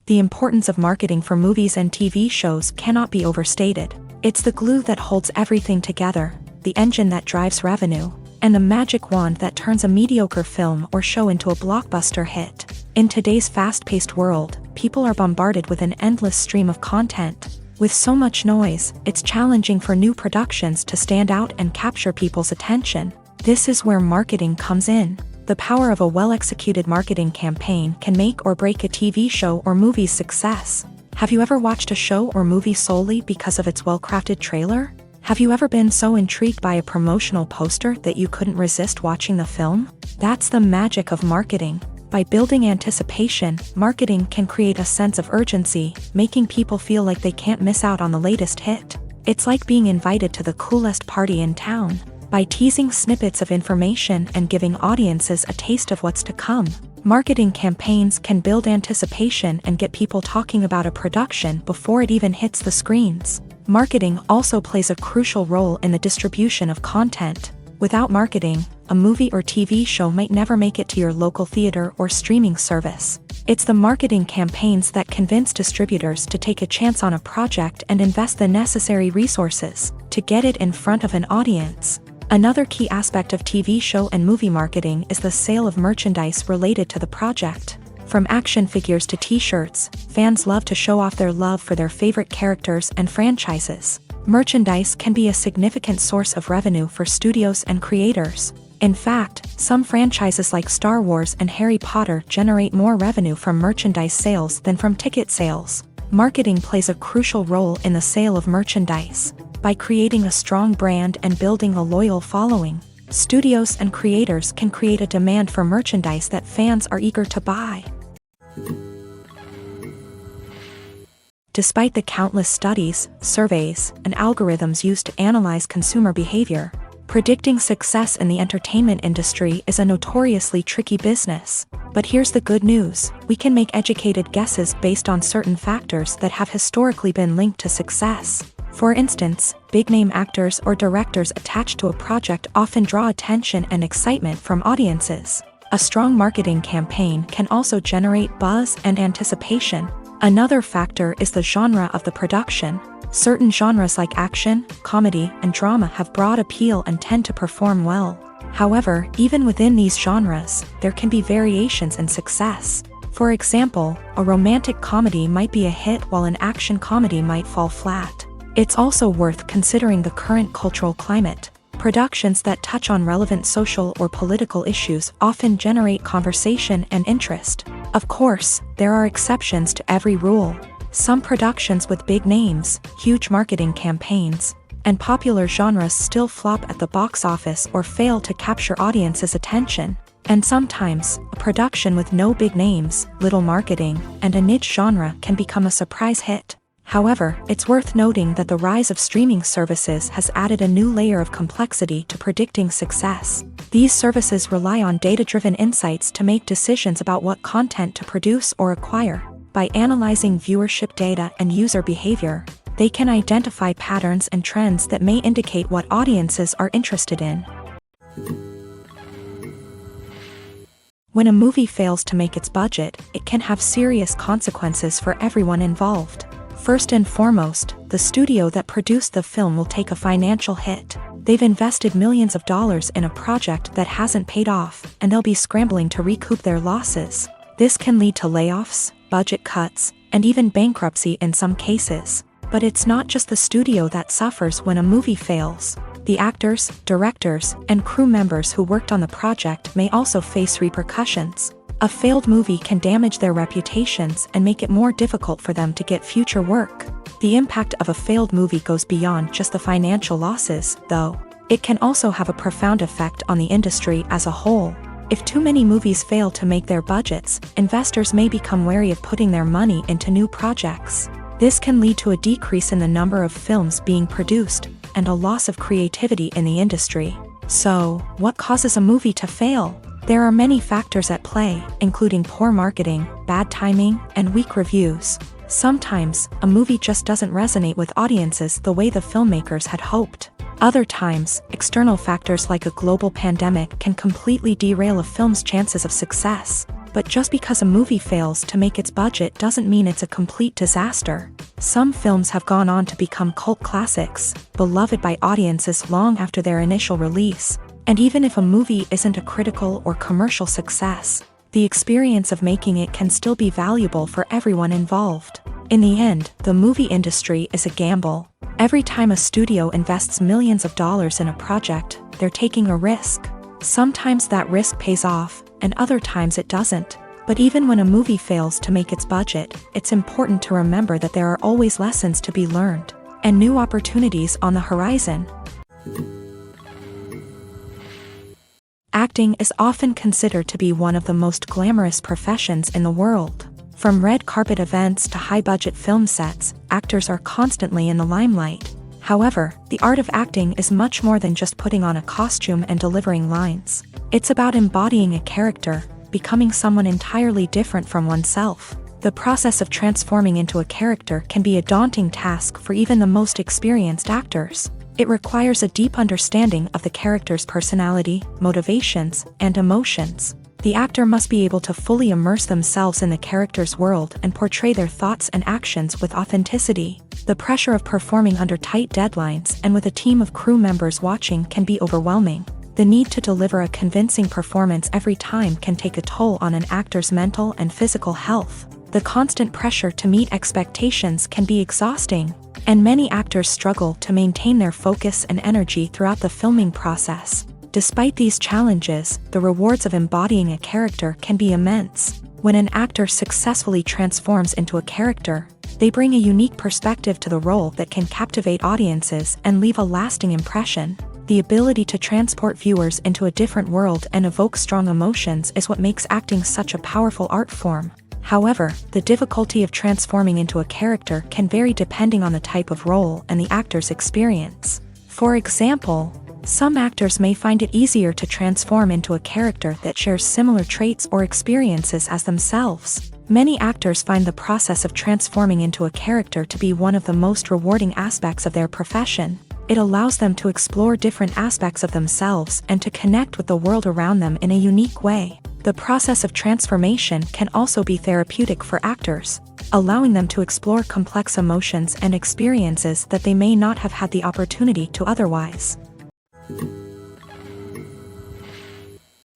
The importance of marketing for movies and TV shows cannot be overstated. It's the glue that holds everything together, the engine that drives revenue, and the magic wand that turns a mediocre film or show into a blockbuster hit. In today's fast-paced world, people are bombarded with an endless stream of content. With so much noise, it's challenging for new productions to stand out and capture people's attention. This is where marketing comes in. The power of a well-executed marketing campaign can make or break a TV show or movie's success. Have you ever watched a show or movie solely because of its well-crafted trailer? Have you ever been so intrigued by a promotional poster that you couldn't resist watching the film? That's the magic of marketing. By building anticipation, marketing can create a sense of urgency, making people feel like they can't miss out on the latest hit. It's like being invited to the coolest party in town. By teasing snippets of information and giving audiences a taste of what's to come, marketing campaigns can build anticipation and get people talking about a production before it even hits the screens. Marketing also plays a crucial role in the distribution of content. Without marketing, a movie or TV show might never make it to your local theater or streaming service. It's the marketing campaigns that convince distributors to take a chance on a project and invest the necessary resources to get it in front of an audience. Another key aspect of TV show and movie marketing is the sale of merchandise related to the project. From action figures to t-shirts, fans love to show off their love for their favorite characters and franchises. Merchandise can be a significant source of revenue for studios and creators. In fact, some franchises like Star Wars and Harry Potter generate more revenue from merchandise sales than from ticket sales. Marketing plays a crucial role in the sale of merchandise. By creating a strong brand and building a loyal following, studios and creators can create a demand for merchandise that fans are eager to buy. Despite the countless studies, surveys, and algorithms used to analyze consumer behavior, predicting success in the entertainment industry is a notoriously tricky business. But here's the good news: we can make educated guesses based on certain factors that have historically been linked to success. For instance, big-name actors or directors attached to a project often draw attention and excitement from audiences. A strong marketing campaign can also generate buzz and anticipation. Another factor is the genre of the production. Certain genres like action, comedy, and drama have broad appeal and tend to perform well. However, even within these genres, there can be variations in success. For example, a romantic comedy might be a hit while an action comedy might fall flat. It's also worth considering the current cultural climate. Productions that touch on relevant social or political issues often generate conversation and interest. Of course, there are exceptions to every rule. Some productions with big names, huge marketing campaigns, and popular genres still flop at the box office or fail to capture audiences' attention. And sometimes, a production with no big names, little marketing, and a niche genre can become a surprise hit. However, it's worth noting that the rise of streaming services has added a new layer of complexity to predicting success. These services rely on data-driven insights to make decisions about what content to produce or acquire. By analyzing viewership data and user behavior, they can identify patterns and trends that may indicate what audiences are interested in. When a movie fails to make its budget, it can have serious consequences for everyone involved. First and foremost, the studio that produced the film will take a financial hit. They've invested millions of dollars in a project that hasn't paid off, and they'll be scrambling to recoup their losses. This can lead to layoffs, budget cuts, and even bankruptcy in some cases. But it's not just the studio that suffers when a movie fails. The actors, directors, and crew members who worked on the project may also face repercussions. A failed movie can damage their reputations and make it more difficult for them to get future work. The impact of a failed movie goes beyond just the financial losses, though. It can also have a profound effect on the industry as a whole. If too many movies fail to make their budgets, investors may become wary of putting their money into new projects. This can lead to a decrease in the number of films being produced, and a loss of creativity in the industry. So, what causes a movie to fail? There are many factors at play, including poor marketing, bad timing, and weak reviews. Sometimes, a movie just doesn't resonate with audiences the way the filmmakers had hoped. Other times, external factors like a global pandemic can completely derail a film's chances of success. But just because a movie fails to make its budget doesn't mean it's a complete disaster. Some films have gone on to become cult classics, beloved by audiences long after their initial release. And even if a movie isn't a critical or commercial success, the experience of making it can still be valuable for everyone involved. In the end, the movie industry is a gamble. Every time a studio invests millions of dollars in a project, they're taking a risk. Sometimes that risk pays off, and other times it doesn't. But even when a movie fails to make its budget, it's important to remember that there are always lessons to be learned, and new opportunities on the horizon. Acting is often considered to be one of the most glamorous professions in the world. From red carpet events to high-budget film sets, actors are constantly in the limelight. However, the art of acting is much more than just putting on a costume and delivering lines. It's about embodying a character, becoming someone entirely different from oneself. The process of transforming into a character can be a daunting task for even the most experienced actors. It requires a deep understanding of the character's personality, motivations, and emotions. The actor must be able to fully immerse themselves in the character's world and portray their thoughts and actions with authenticity. The pressure of performing under tight deadlines and with a team of crew members watching can be overwhelming. The need to deliver a convincing performance every time can take a toll on an actor's mental and physical health. The constant pressure to meet expectations can be exhausting, and many actors struggle to maintain their focus and energy throughout the filming process. Despite these challenges, the rewards of embodying a character can be immense. When an actor successfully transforms into a character, they bring a unique perspective to the role that can captivate audiences and leave a lasting impression. The ability to transport viewers into a different world and evoke strong emotions is what makes acting such a powerful art form. However, the difficulty of transforming into a character can vary depending on the type of role and the actor's experience. For example, some actors may find it easier to transform into a character that shares similar traits or experiences as themselves. Many actors find the process of transforming into a character to be one of the most rewarding aspects of their profession. It allows them to explore different aspects of themselves and to connect with the world around them in a unique way. The process of transformation can also be therapeutic for actors, allowing them to explore complex emotions and experiences that they may not have had the opportunity to otherwise.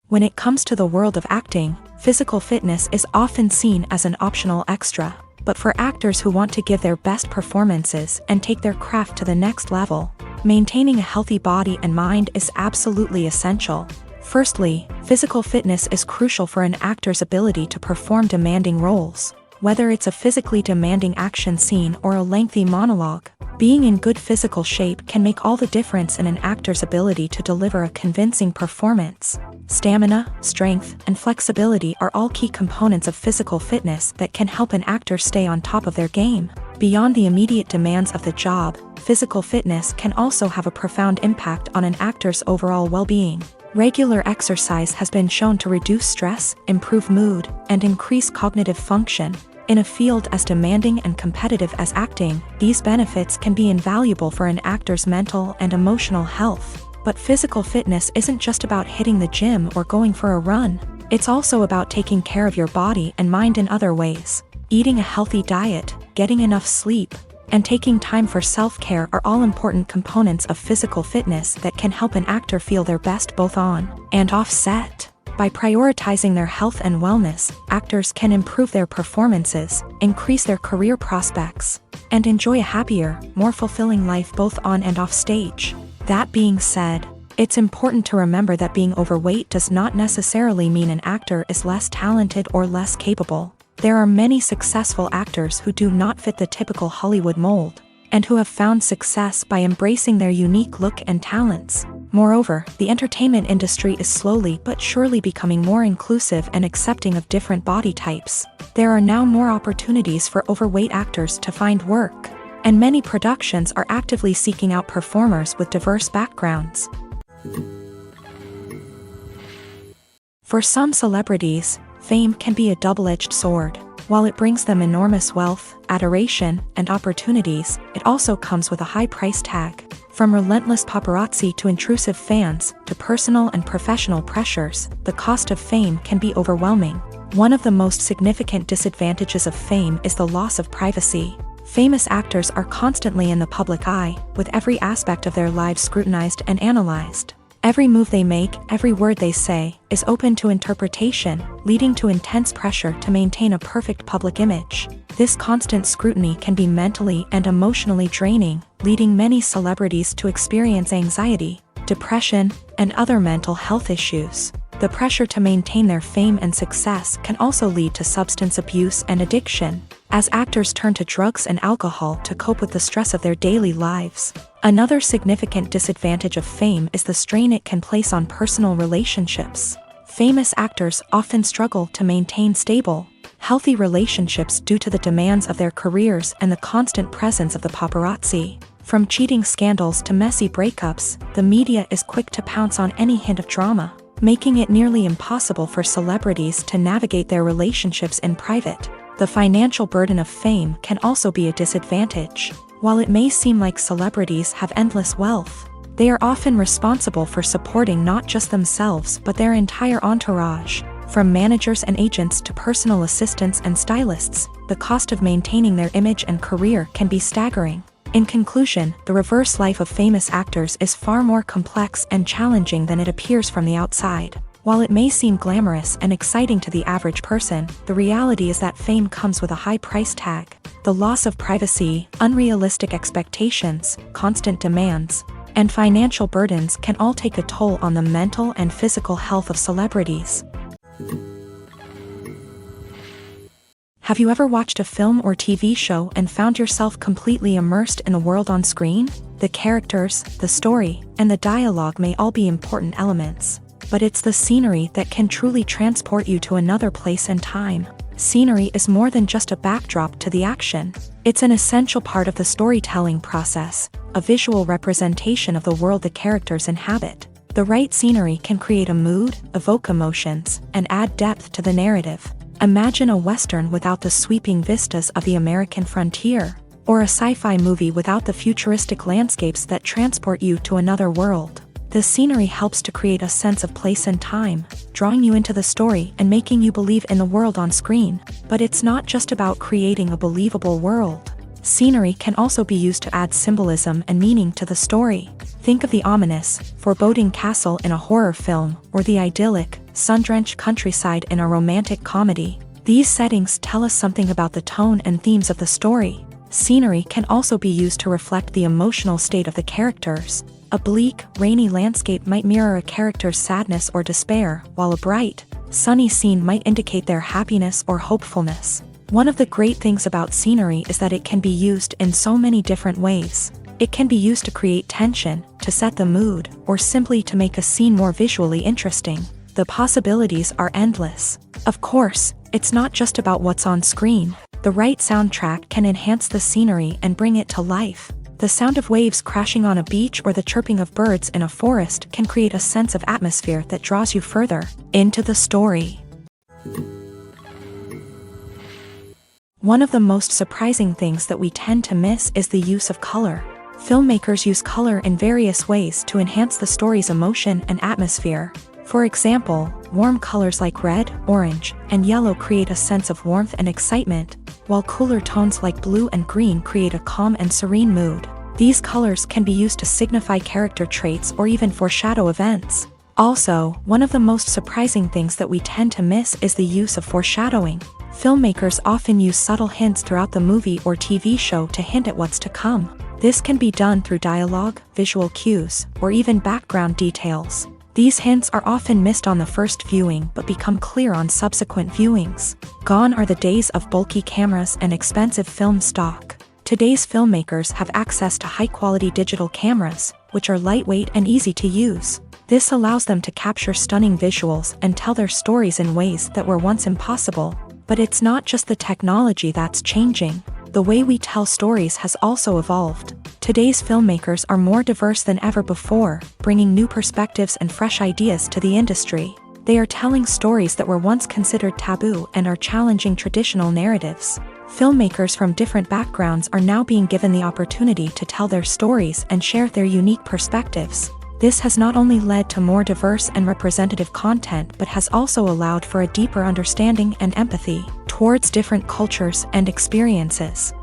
When it comes to the world of acting, physical fitness is often seen as an optional extra. But for actors who want to give their best performances and take their craft to the next level, maintaining a healthy body and mind is absolutely essential. Firstly, physical fitness is crucial for an actor's ability to perform demanding roles. Whether it's a physically demanding action scene or a lengthy monologue, being in good physical shape can make all the difference in an actor's ability to deliver a convincing performance. Stamina, strength, and flexibility are all key components of physical fitness that can help an actor stay on top of their game. Beyond the immediate demands of the job, physical fitness can also have a profound impact on an actor's overall well-being. Regular exercise has been shown to reduce stress, improve mood, and increase cognitive function. In a field as demanding and competitive as acting, these benefits can be invaluable for an actor's mental and emotional health. But physical fitness isn't just about hitting the gym or going for a run. It's also about taking care of your body and mind in other ways. Eating a healthy diet, getting enough sleep, and taking time for self-care are all important components of physical fitness that can help an actor feel their best both on and off set. By prioritizing their health and wellness, actors can improve their performances, increase their career prospects, and enjoy a happier, more fulfilling life both on and off stage. That being said, it's important to remember that being overweight does not necessarily mean an actor is less talented or less capable. There are many successful actors who do not fit the typical Hollywood mold, and who have found success by embracing their unique look and talents. Moreover, the entertainment industry is slowly but surely becoming more inclusive and accepting of different body types. There are now more opportunities for overweight actors to find work, and many productions are actively seeking out performers with diverse backgrounds. For some celebrities, fame can be a double-edged sword. While it brings them enormous wealth, adoration, and opportunities, it also comes with a high price tag. From relentless paparazzi to intrusive fans, to personal and professional pressures, the cost of fame can be overwhelming. One of the most significant disadvantages of fame is the loss of privacy. Famous actors are constantly in the public eye, with every aspect of their lives scrutinized and analyzed. Every move they make, every word they say, is open to interpretation, leading to intense pressure to maintain a perfect public image. This constant scrutiny can be mentally and emotionally draining, leading many celebrities to experience anxiety, depression, and other mental health issues. The pressure to maintain their fame and success can also lead to substance abuse and addiction, as actors turn to drugs and alcohol to cope with the stress of their daily lives. Another significant disadvantage of fame is the strain it can place on personal relationships. Famous actors often struggle to maintain stable, healthy relationships due to the demands of their careers and the constant presence of the paparazzi. From cheating scandals to messy breakups, the media is quick to pounce on any hint of drama, making it nearly impossible for celebrities to navigate their relationships in private. The financial burden of fame can also be a disadvantage. While it may seem like celebrities have endless wealth, they are often responsible for supporting not just themselves but their entire entourage. From managers and agents to personal assistants and stylists, the cost of maintaining their image and career can be staggering. In conclusion, the reverse life of famous actors is far more complex and challenging than it appears from the outside. While it may seem glamorous and exciting to the average person, the reality is that fame comes with a high price tag. The loss of privacy, unrealistic expectations, constant demands, and financial burdens can all take a toll on the mental and physical health of celebrities. Have you ever watched a film or TV show and found yourself completely immersed in the world on screen? The characters, the story, and the dialogue may all be important elements, but it's the scenery that can truly transport you to another place and time. Scenery is more than just a backdrop to the action. It's an essential part of the storytelling process, a visual representation of the world the characters inhabit. The right scenery can create a mood, evoke emotions, and add depth to the narrative. Imagine a Western without the sweeping vistas of the American frontier, or a sci-fi movie without the futuristic landscapes that transport you to another world. The scenery helps to create a sense of place and time, drawing you into the story and making you believe in the world on screen. But it's not just about creating a believable world. Scenery can also be used to add symbolism and meaning to the story. Think of the ominous, foreboding castle in a horror film, or the idyllic, sun-drenched countryside in a romantic comedy. These settings tell us something about the tone and themes of the story. Scenery can also be used to reflect the emotional state of the characters. A bleak, rainy landscape might mirror a character's sadness or despair, while a bright, sunny scene might indicate their happiness or hopefulness. One of the great things about scenery is that it can be used in so many different ways. It can be used to create tension, to set the mood, or simply to make a scene more visually interesting. The possibilities are endless. Of course, it's not just about what's on screen. The right soundtrack can enhance the scenery and bring it to life. The sound of waves crashing on a beach or the chirping of birds in a forest can create a sense of atmosphere that draws you further into the story. One of the most surprising things that we tend to miss is the use of color. Filmmakers use color in various ways to enhance the story's emotion and atmosphere. For example, warm colors like red, orange, and yellow create a sense of warmth and excitement, while cooler tones like blue and green create a calm and serene mood. These colors can be used to signify character traits or even foreshadow events. Also, one of the most surprising things that we tend to miss is the use of foreshadowing. Filmmakers often use subtle hints throughout the movie or TV show to hint at what's to come. This can be done through dialogue, visual cues, or even background details. These hints are often missed on the first viewing but become clear on subsequent viewings. Gone are the days of bulky cameras and expensive film stock. Today's filmmakers have access to high-quality digital cameras, which are lightweight and easy to use. This allows them to capture stunning visuals and tell their stories in ways that were once impossible. But it's not just the technology that's changing. The way we tell stories has also evolved. Today's filmmakers are more diverse than ever before, bringing new perspectives and fresh ideas to the industry. They are telling stories that were once considered taboo and are challenging traditional narratives. Filmmakers from different backgrounds are now being given the opportunity to tell their stories and share their unique perspectives. This has not only led to more diverse and representative content but has also allowed for a deeper understanding and empathy towards different cultures and experiences.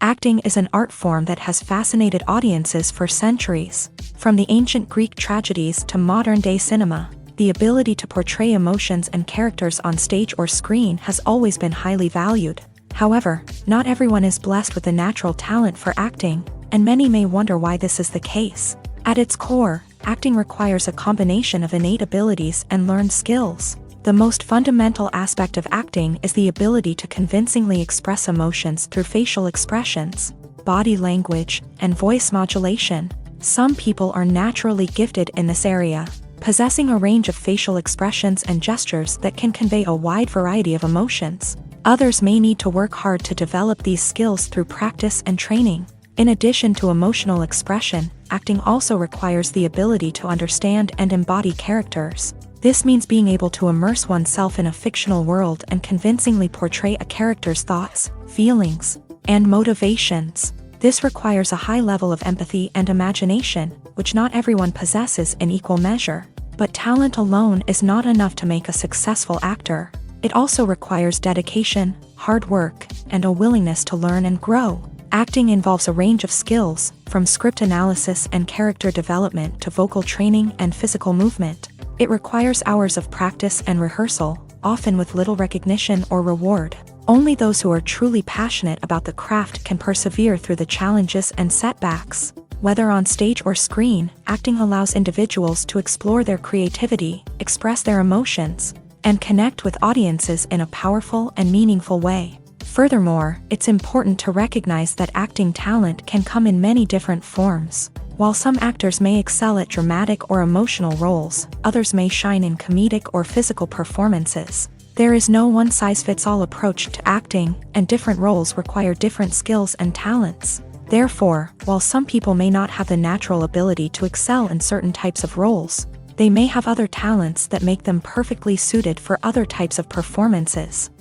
Acting is an art form that has fascinated audiences for centuries. From the ancient Greek tragedies to modern-day cinema, the ability to portray emotions and characters on stage or screen has always been highly valued. However, not everyone is blessed with a natural talent for acting, and many may wonder why this is the case. At its core, acting requires a combination of innate abilities and learned skills. The most fundamental aspect of acting is the ability to convincingly express emotions through facial expressions, body language, and voice modulation. Some people are naturally gifted in this area, possessing a range of facial expressions and gestures that can convey a wide variety of emotions. Others may need to work hard to develop these skills through practice and training. In addition to emotional expression, acting also requires the ability to understand and embody characters. This means being able to immerse oneself in a fictional world and convincingly portray a character's thoughts, feelings, and motivations. This requires a high level of empathy and imagination, which not everyone possesses in equal measure. But talent alone is not enough to make a successful actor. It also requires dedication, hard work, and a willingness to learn and grow. Acting involves a range of skills, from script analysis and character development to vocal training and physical movement. It requires hours of practice and rehearsal, often with little recognition or reward. Only those who are truly passionate about the craft can persevere through the challenges and setbacks. Whether on stage or screen, acting allows individuals to explore their creativity, express their emotions, and connect with audiences in a powerful and meaningful way. Furthermore, it's important to recognize that acting talent can come in many different forms. While some actors may excel at dramatic or emotional roles, others may shine in comedic or physical performances. There is no one-size-fits-all approach to acting, and different roles require different skills and talents. Therefore, while some people may not have the natural ability to excel in certain types of roles, they may have other talents that make them perfectly suited for other types of performances.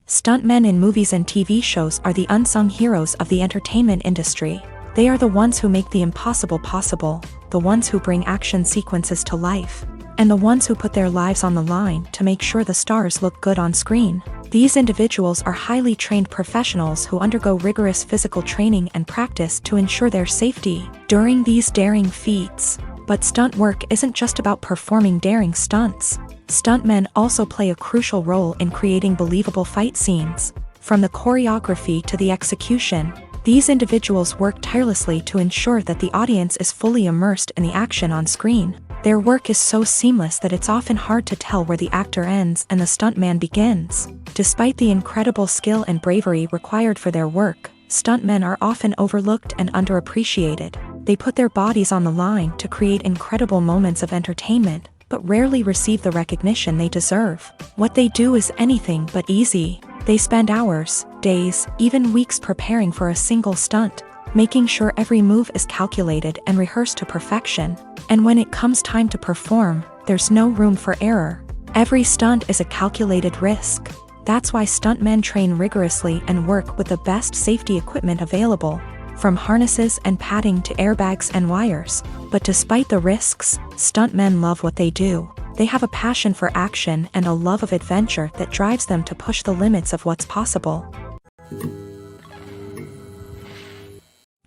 Stuntmen in movies and TV shows are the unsung heroes of the entertainment industry. They are the ones who make the impossible possible, the ones who bring action sequences to life, and the ones who put their lives on the line to make sure the stars look good on screen. These individuals are highly trained professionals who undergo rigorous physical training and practice to ensure their safety during these daring feats. But stunt work isn't just about performing daring stunts. Stuntmen also play a crucial role in creating believable fight scenes. From the choreography to the execution, these individuals work tirelessly to ensure that the audience is fully immersed in the action on screen. Their work is so seamless that it's often hard to tell where the actor ends and the stuntman begins. Despite the incredible skill and bravery required for their work, stuntmen are often overlooked and underappreciated. They put their bodies on the line to create incredible moments of entertainment, but rarely receive the recognition they deserve. What they do is anything but easy. They spend hours, days, even weeks preparing for a single stunt, making sure every move is calculated and rehearsed to perfection. And when it comes time to perform, there's no room for error. Every stunt is a calculated risk. That's why stuntmen train rigorously and work with the best safety equipment available, from harnesses and padding to airbags and wires. But despite the risks, stuntmen love what they do. They have a passion for action and a love of adventure that drives them to push the limits of what's possible.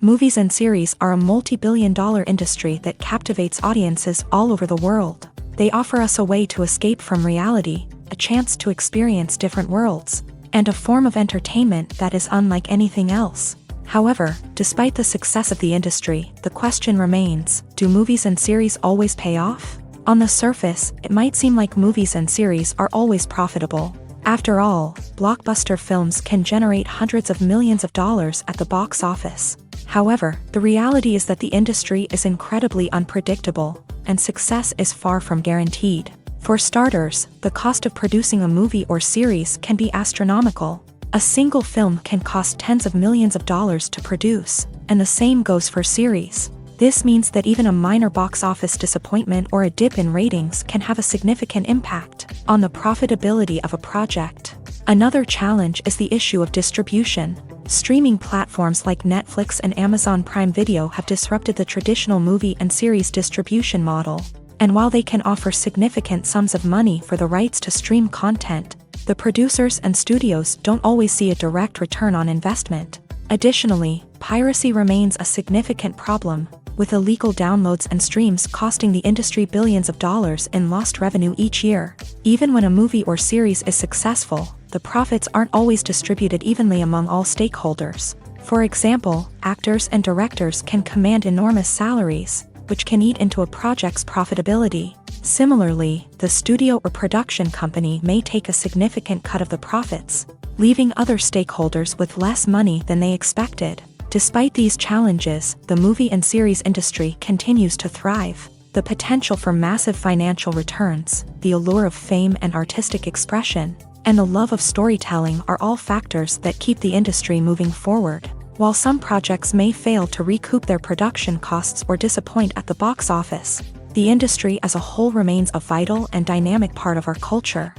Movies and series are a multi-billion-dollar industry that captivates audiences all over the world. They offer us a way to escape from reality, a chance to experience different worlds, and a form of entertainment that is unlike anything else. However, despite the success of the industry, the question remains, do movies and series always pay off? On the surface, it might seem like movies and series are always profitable. After all, blockbuster films can generate hundreds of millions of dollars at the box office. However, the reality is that the industry is incredibly unpredictable, and success is far from guaranteed. For starters, the cost of producing a movie or series can be astronomical. A single film can cost tens of millions of dollars to produce, and the same goes for series. This means that even a minor box office disappointment or a dip in ratings can have a significant impact on the profitability of a project. Another challenge is the issue of distribution. Streaming platforms like Netflix and Amazon Prime Video have disrupted the traditional movie and series distribution model. And while they can offer significant sums of money for the rights to stream content, the producers and studios don't always see a direct return on investment. Additionally, piracy remains a significant problem, with illegal downloads and streams costing the industry billions of dollars in lost revenue each year. Even when a movie or series is successful, the profits aren't always distributed evenly among all stakeholders. For example, actors and directors can command enormous salaries, which can eat into a project's profitability. Similarly, the studio or production company may take a significant cut of the profits, leaving other stakeholders with less money than they expected. Despite these challenges, the movie and series industry continues to thrive. The potential for massive financial returns, the allure of fame and artistic expression, and the love of storytelling are all factors that keep the industry moving forward. While some projects may fail to recoup their production costs or disappoint at the box office, the industry as a whole remains a vital and dynamic part of our culture.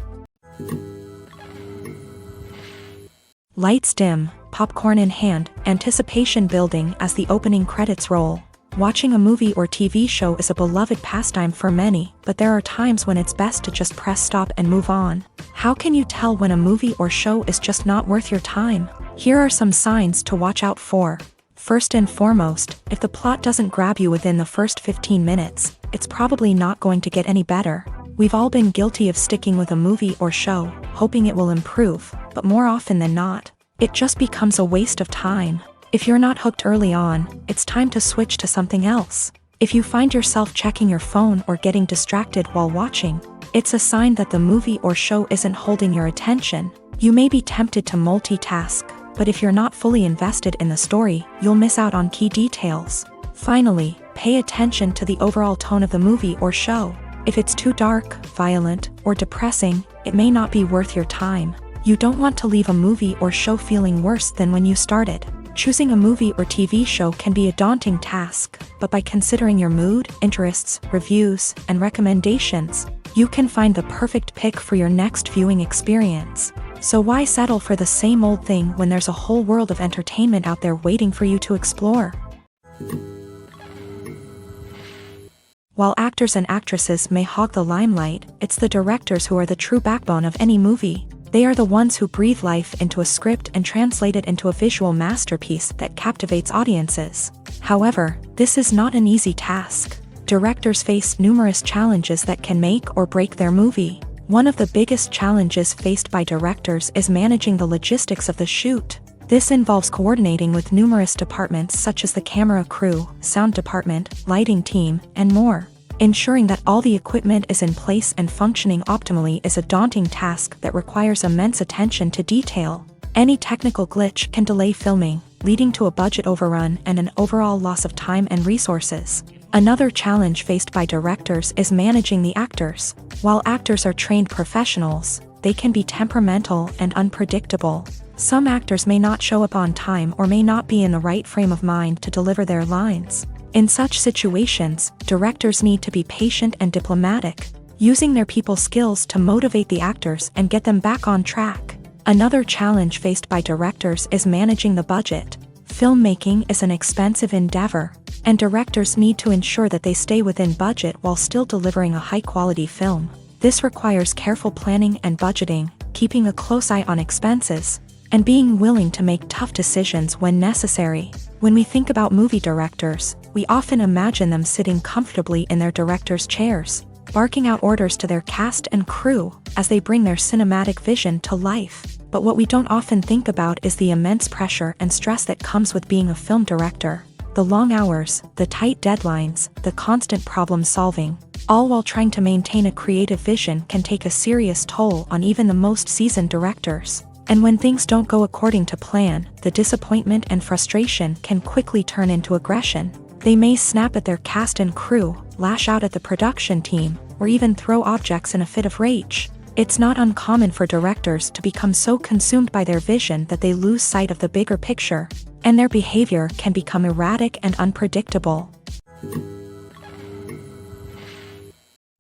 Lights dim, popcorn in hand, anticipation building as the opening credits roll. Watching a movie or TV show is a beloved pastime for many, but there are times when it's best to just press stop and move on. How can you tell when a movie or show is just not worth your time? Here are some signs to watch out for. First and foremost, if the plot doesn't grab you within the first 15 minutes, it's probably not going to get any better. We've all been guilty of sticking with a movie or show, hoping it will improve, but more often than not, it just becomes a waste of time. If you're not hooked early on, it's time to switch to something else. If you find yourself checking your phone or getting distracted while watching, it's a sign that the movie or show isn't holding your attention. You may be tempted to multitask, but if you're not fully invested in the story, you'll miss out on key details. Finally, pay attention to the overall tone of the movie or show. If it's too dark, violent, or depressing, it may not be worth your time. You don't want to leave a movie or show feeling worse than when you started. Choosing a movie or TV show can be a daunting task, but by considering your mood, interests, reviews, and recommendations, you can find the perfect pick for your next viewing experience. So why settle for the same old thing when there's a whole world of entertainment out there waiting for you to explore? While actors and actresses may hog the limelight, it's the directors who are the true backbone of any movie. They are the ones who breathe life into a script and translate it into a visual masterpiece that captivates audiences. However, this is not an easy task. Directors face numerous challenges that can make or break their movie. One of the biggest challenges faced by directors is managing the logistics of the shoot. This involves coordinating with numerous departments such as the camera crew, sound department, lighting team, and more. Ensuring that all the equipment is in place and functioning optimally is a daunting task that requires immense attention to detail. Any technical glitch can delay filming, leading to a budget overrun and an overall loss of time and resources. Another challenge faced by directors is managing the actors. While actors are trained professionals, they can be temperamental and unpredictable. Some actors may not show up on time or may not be in the right frame of mind to deliver their lines. In such situations, directors need to be patient and diplomatic, using their people skills to motivate the actors and get them back on track. Another challenge faced by directors is managing the budget. Filmmaking is an expensive endeavor, and directors need to ensure that they stay within budget while still delivering a high-quality film. This requires careful planning and budgeting, keeping a close eye on expenses, and being willing to make tough decisions when necessary. When we think about movie directors, we often imagine them sitting comfortably in their director's chairs, barking out orders to their cast and crew as they bring their cinematic vision to life. But what we don't often think about is the immense pressure and stress that comes with being a film director. The long hours, the tight deadlines, the constant problem solving, all while trying to maintain a creative vision can take a serious toll on even the most seasoned directors. And when things don't go according to plan, the disappointment and frustration can quickly turn into aggression. They may snap at their cast and crew, lash out at the production team, or even throw objects in a fit of rage. It's not uncommon for directors to become so consumed by their vision that they lose sight of the bigger picture, and their behavior can become erratic and unpredictable.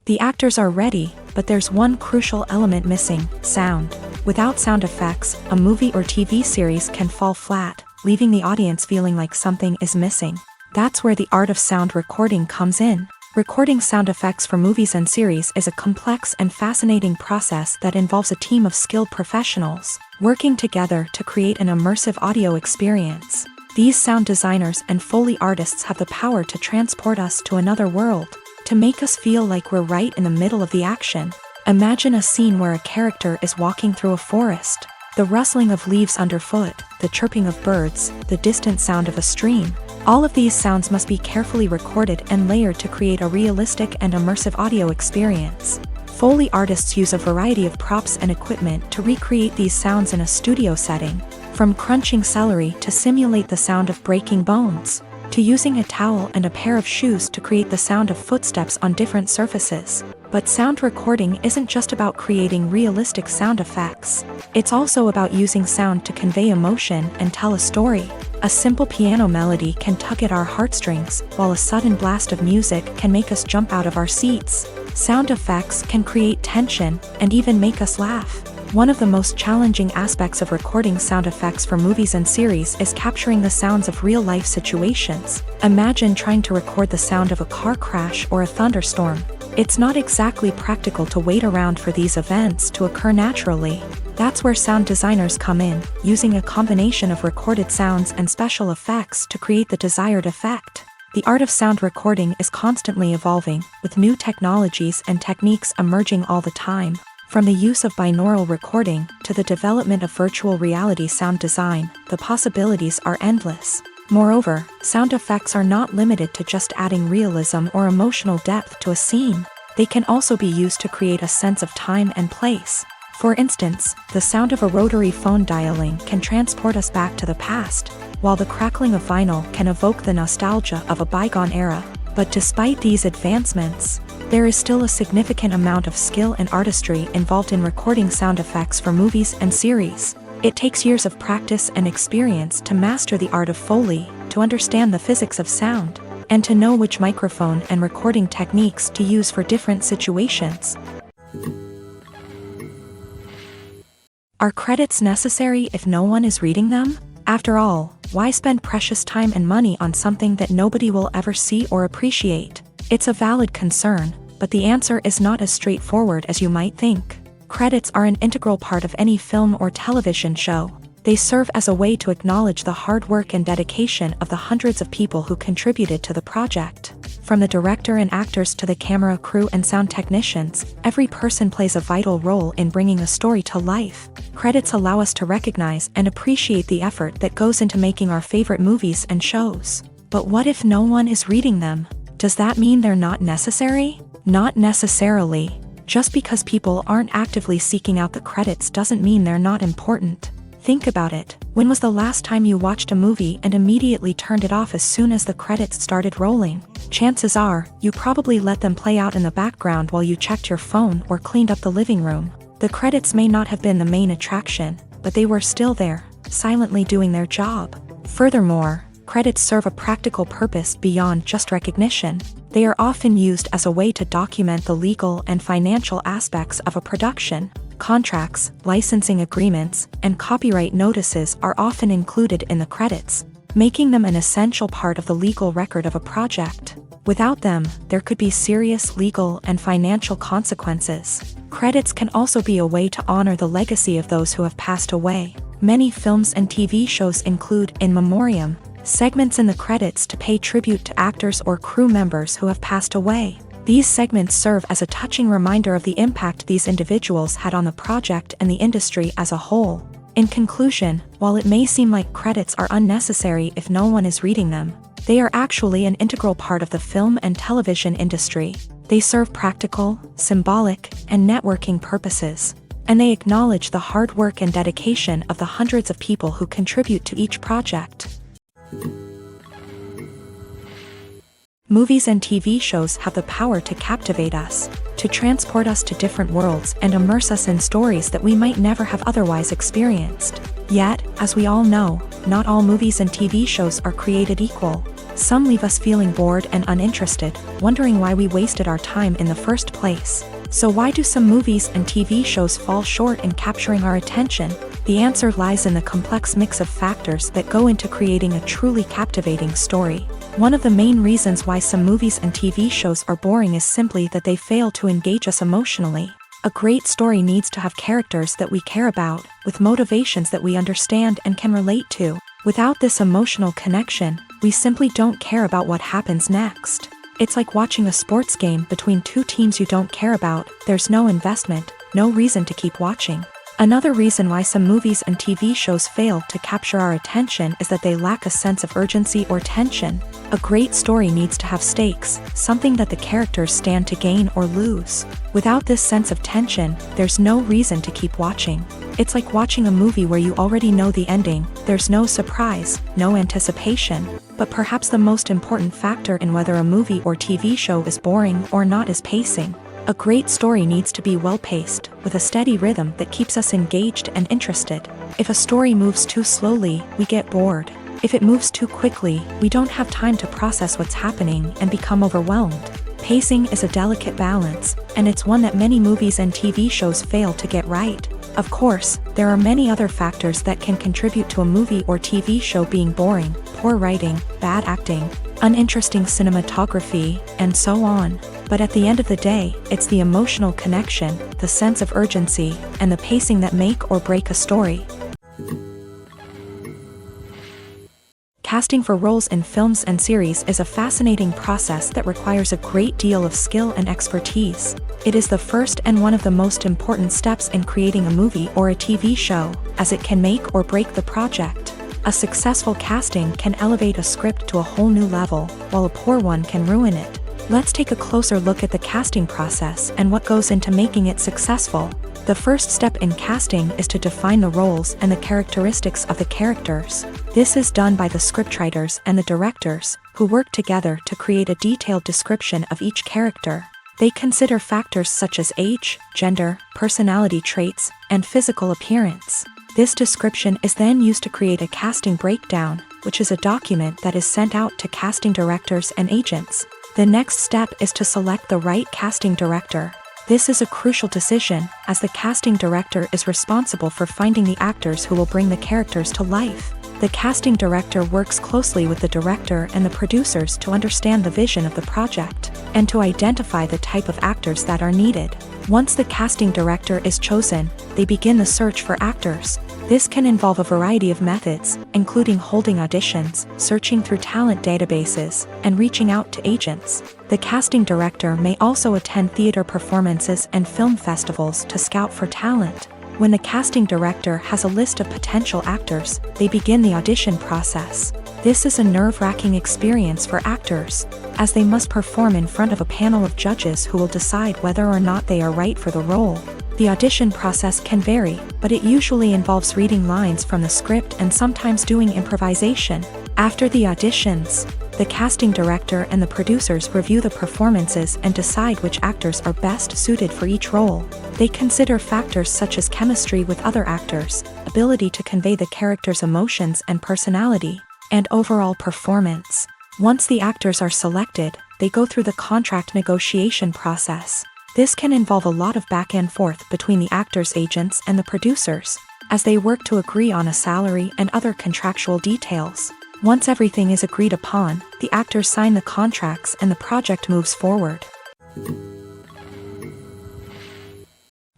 The actors are ready, but there's one crucial element missing: sound. Without sound effects, a movie or TV series can fall flat, leaving the audience feeling like something is missing. That's where the art of sound recording comes in. Recording sound effects for movies and series is a complex and fascinating process that involves a team of skilled professionals working together to create an immersive audio experience. These sound designers and Foley artists have the power to transport us to another world, to make us feel like we're right in the middle of the action. Imagine a scene where a character is walking through a forest. The rustling of leaves underfoot, the chirping of birds, the distant sound of a stream. All of these sounds must be carefully recorded and layered to create a realistic and immersive audio experience. Foley artists use a variety of props and equipment to recreate these sounds in a studio setting, from crunching celery to simulate the sound of breaking bones, to using a towel and a pair of shoes to create the sound of footsteps on different surfaces. But sound recording isn't just about creating realistic sound effects. It's also about using sound to convey emotion and tell a story. A simple piano melody can tug at our heartstrings, while a sudden blast of music can make us jump out of our seats. Sound effects can create tension and even make us laugh. One of the most challenging aspects of recording sound effects for movies and series is capturing the sounds of real-life situations. Imagine trying to record the sound of a car crash or a thunderstorm. It's not exactly practical to wait around for these events to occur naturally. That's where sound designers come in, using a combination of recorded sounds and special effects to create the desired effect. The art of sound recording is constantly evolving, with new technologies and techniques emerging all the time. From the use of binaural recording to the development of virtual reality sound design, the possibilities are endless. Moreover, sound effects are not limited to just adding realism or emotional depth to a scene. They can also be used to create a sense of time and place. For instance, the sound of a rotary phone dialing can transport us back to the past, while the crackling of vinyl can evoke the nostalgia of a bygone era. But despite these advancements, there is still a significant amount of skill and artistry involved in recording sound effects for movies and series. It takes years of practice and experience to master the art of Foley, to understand the physics of sound, and to know which microphone and recording techniques to use for different situations. Are credits necessary if no one is reading them? After all, why spend precious time and money on something that nobody will ever see or appreciate? It's a valid concern, but the answer is not as straightforward as you might think. Credits are an integral part of any film or television show. They serve as a way to acknowledge the hard work and dedication of the hundreds of people who contributed to the project. From the director and actors to the camera crew and sound technicians, every person plays a vital role in bringing a story to life. Credits allow us to recognize and appreciate the effort that goes into making our favorite movies and shows. But what if no one is reading them? Does that mean they're not necessary? Not necessarily. Just because people aren't actively seeking out the credits doesn't mean they're not important. Think about it. When was the last time you watched a movie and immediately turned it off as soon as the credits started rolling? Chances are, you probably let them play out in the background while you checked your phone or cleaned up the living room. The credits may not have been the main attraction, but they were still there, silently doing their job. Furthermore, credits serve a practical purpose beyond just recognition. They are often used as a way to document the legal and financial aspects of a production. Contracts, licensing agreements, and copyright notices are often included in the credits, making them an essential part of the legal record of a project. Without them, there could be serious legal and financial consequences. Credits can also be a way to honor the legacy of those who have passed away. Many films and TV shows include in memoriam segments in the credits to pay tribute to actors or crew members who have passed away. These segments serve as a touching reminder of the impact these individuals had on the project and the industry as a whole. In conclusion, while it may seem like credits are unnecessary if no one is reading them, they are actually an integral part of the film and television industry. They serve practical, symbolic, and networking purposes, and they acknowledge the hard work and dedication of the hundreds of people who contribute to each project. Movies and TV shows have the power to captivate us, to transport us to different worlds and immerse us in stories that we might never have otherwise experienced. Yet, as we all know, not all movies and TV shows are created equal. Some leave us feeling bored and uninterested, wondering why we wasted our time in the first place. So why do some movies and TV shows fall short in capturing our attention? The answer lies in the complex mix of factors that go into creating a truly captivating story. One of the main reasons why some movies and TV shows are boring is simply that they fail to engage us emotionally. A great story needs to have characters that we care about, with motivations that we understand and can relate to. Without this emotional connection, we simply don't care about what happens next. It's like watching a sports game between two teams you don't care about. There's no investment, no reason to keep watching. Another reason why some movies and TV shows fail to capture our attention is that they lack a sense of urgency or tension. A great story needs to have stakes, something that the characters stand to gain or lose. Without this sense of tension, there's no reason to keep watching. It's like watching a movie where you already know the ending. There's no surprise, no anticipation. But perhaps the most important factor in whether a movie or TV show is boring or not is pacing. A great story needs to be well-paced, with a steady rhythm that keeps us engaged and interested. If a story moves too slowly, we get bored. If it moves too quickly, we don't have time to process what's happening and become overwhelmed. Pacing is a delicate balance, and it's one that many movies and TV shows fail to get right. Of course, there are many other factors that can contribute to a movie or TV show being boring: poor writing, bad acting, uninteresting cinematography, and so on. But at the end of the day, it's the emotional connection, the sense of urgency, and the pacing that make or break a story. Casting for roles in films and series is a fascinating process that requires a great deal of skill and expertise. It is the first and one of the most important steps in creating a movie or a TV show, as it can make or break the project. A successful casting can elevate a script to a whole new level, while a poor one can ruin it. Let's take a closer look at the casting process and what goes into making it successful. The first step in casting is to define the roles and the characteristics of the characters. This is done by the scriptwriters and the directors, who work together to create a detailed description of each character. They consider factors such as age, gender, personality traits, and physical appearance. This description is then used to create a casting breakdown, which is a document that is sent out to casting directors and agents. The next step is to select the right casting director. This is a crucial decision, as the casting director is responsible for finding the actors who will bring the characters to life. The casting director works closely with the director and the producers to understand the vision of the project, and to identify the type of actors that are needed. Once the casting director is chosen, they begin the search for actors. This can involve a variety of methods, including holding auditions, searching through talent databases, and reaching out to agents. The casting director may also attend theater performances and film festivals to scout for talent. When the casting director has a list of potential actors, they begin the audition process. This is a nerve-wracking experience for actors, as they must perform in front of a panel of judges who will decide whether or not they are right for the role. The audition process can vary, but it usually involves reading lines from the script and sometimes doing improvisation. After the auditions, the casting director and the producers review the performances and decide which actors are best suited for each role. They consider factors such as chemistry with other actors, ability to convey the character's emotions and personality, and overall performance. Once the actors are selected, they go through the contract negotiation process. This can involve a lot of back and forth between the actors' agents and the producers, as they work to agree on a salary and other contractual details. Once everything is agreed upon, the actors sign the contracts and the project moves forward.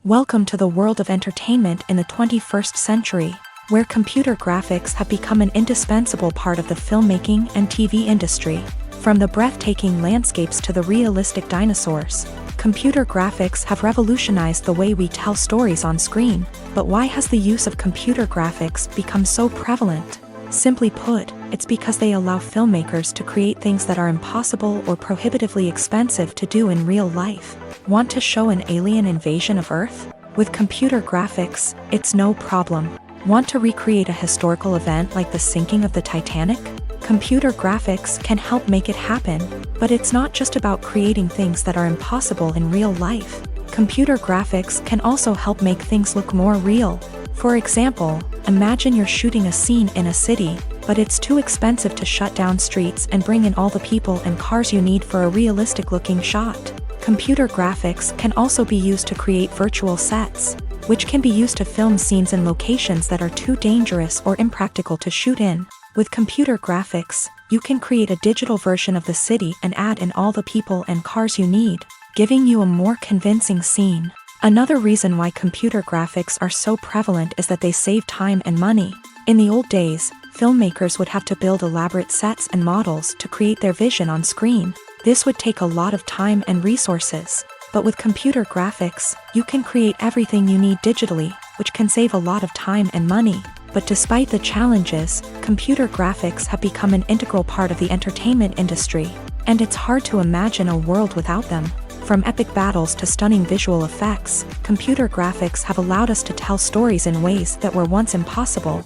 Welcome to the world of entertainment in the 21st century, where computer graphics have become an indispensable part of the filmmaking and TV industry. From the breathtaking landscapes to the realistic dinosaurs, computer graphics have revolutionized the way we tell stories on screen. But why has the use of computer graphics become so prevalent? Simply put, it's because they allow filmmakers to create things that are impossible or prohibitively expensive to do in real life. Want to show an alien invasion of Earth? With computer graphics, it's no problem. Want to recreate a historical event like the sinking of the Titanic? Computer graphics can help make it happen, but it's not just about creating things that are impossible in real life. Computer graphics can also help make things look more real. For example, imagine you're shooting a scene in a city, but it's too expensive to shut down streets and bring in all the people and cars you need for a realistic-looking shot. Computer graphics can also be used to create virtual sets, which can be used to film scenes in locations that are too dangerous or impractical to shoot in. With computer graphics, you can create a digital version of the city and add in all the people and cars you need, giving you a more convincing scene. Another reason why computer graphics are so prevalent is that they save time and money. In the old days, filmmakers would have to build elaborate sets and models to create their vision on screen. This would take a lot of time and resources. But with computer graphics, you can create everything you need digitally, which can save a lot of time and money. But despite the challenges, computer graphics have become an integral part of the entertainment industry, and it's hard to imagine a world without them. From epic battles to stunning visual effects, computer graphics have allowed us to tell stories in ways that were once impossible.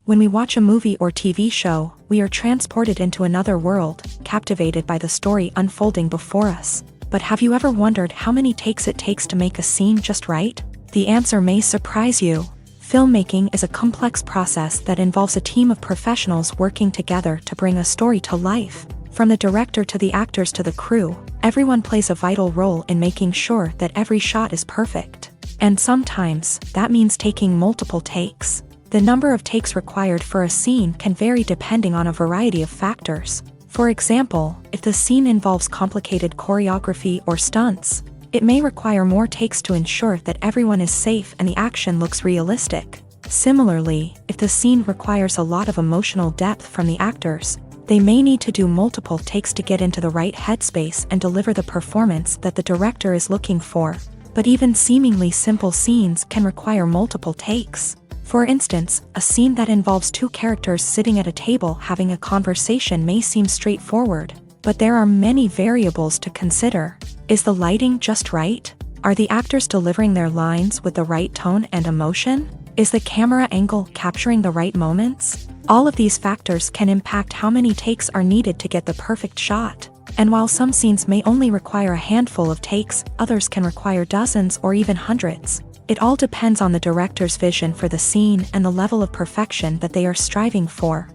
When we watch a movie or TV show, we are transported into another world, captivated by the story unfolding before us. But have you ever wondered how many takes it takes to make a scene just right? The answer may surprise you. Filmmaking is a complex process that involves a team of professionals working together to bring a story to life. From the director to the actors to the crew, everyone plays a vital role in making sure that every shot is perfect. And sometimes, that means taking multiple takes. The number of takes required for a scene can vary depending on a variety of factors. For example, if the scene involves complicated choreography or stunts, it may require more takes to ensure that everyone is safe and the action looks realistic. Similarly, if the scene requires a lot of emotional depth from the actors, they may need to do multiple takes to get into the right headspace and deliver the performance that the director is looking for. But even seemingly simple scenes can require multiple takes. For instance, a scene that involves two characters sitting at a table having a conversation may seem straightforward, but there are many variables to consider. Is the lighting just right? Are the actors delivering their lines with the right tone and emotion? Is the camera angle capturing the right moments? All of these factors can impact how many takes are needed to get the perfect shot. And while some scenes may only require a handful of takes, others can require dozens or even hundreds. It all depends on the director's vision for the scene and the level of perfection that they are striving for.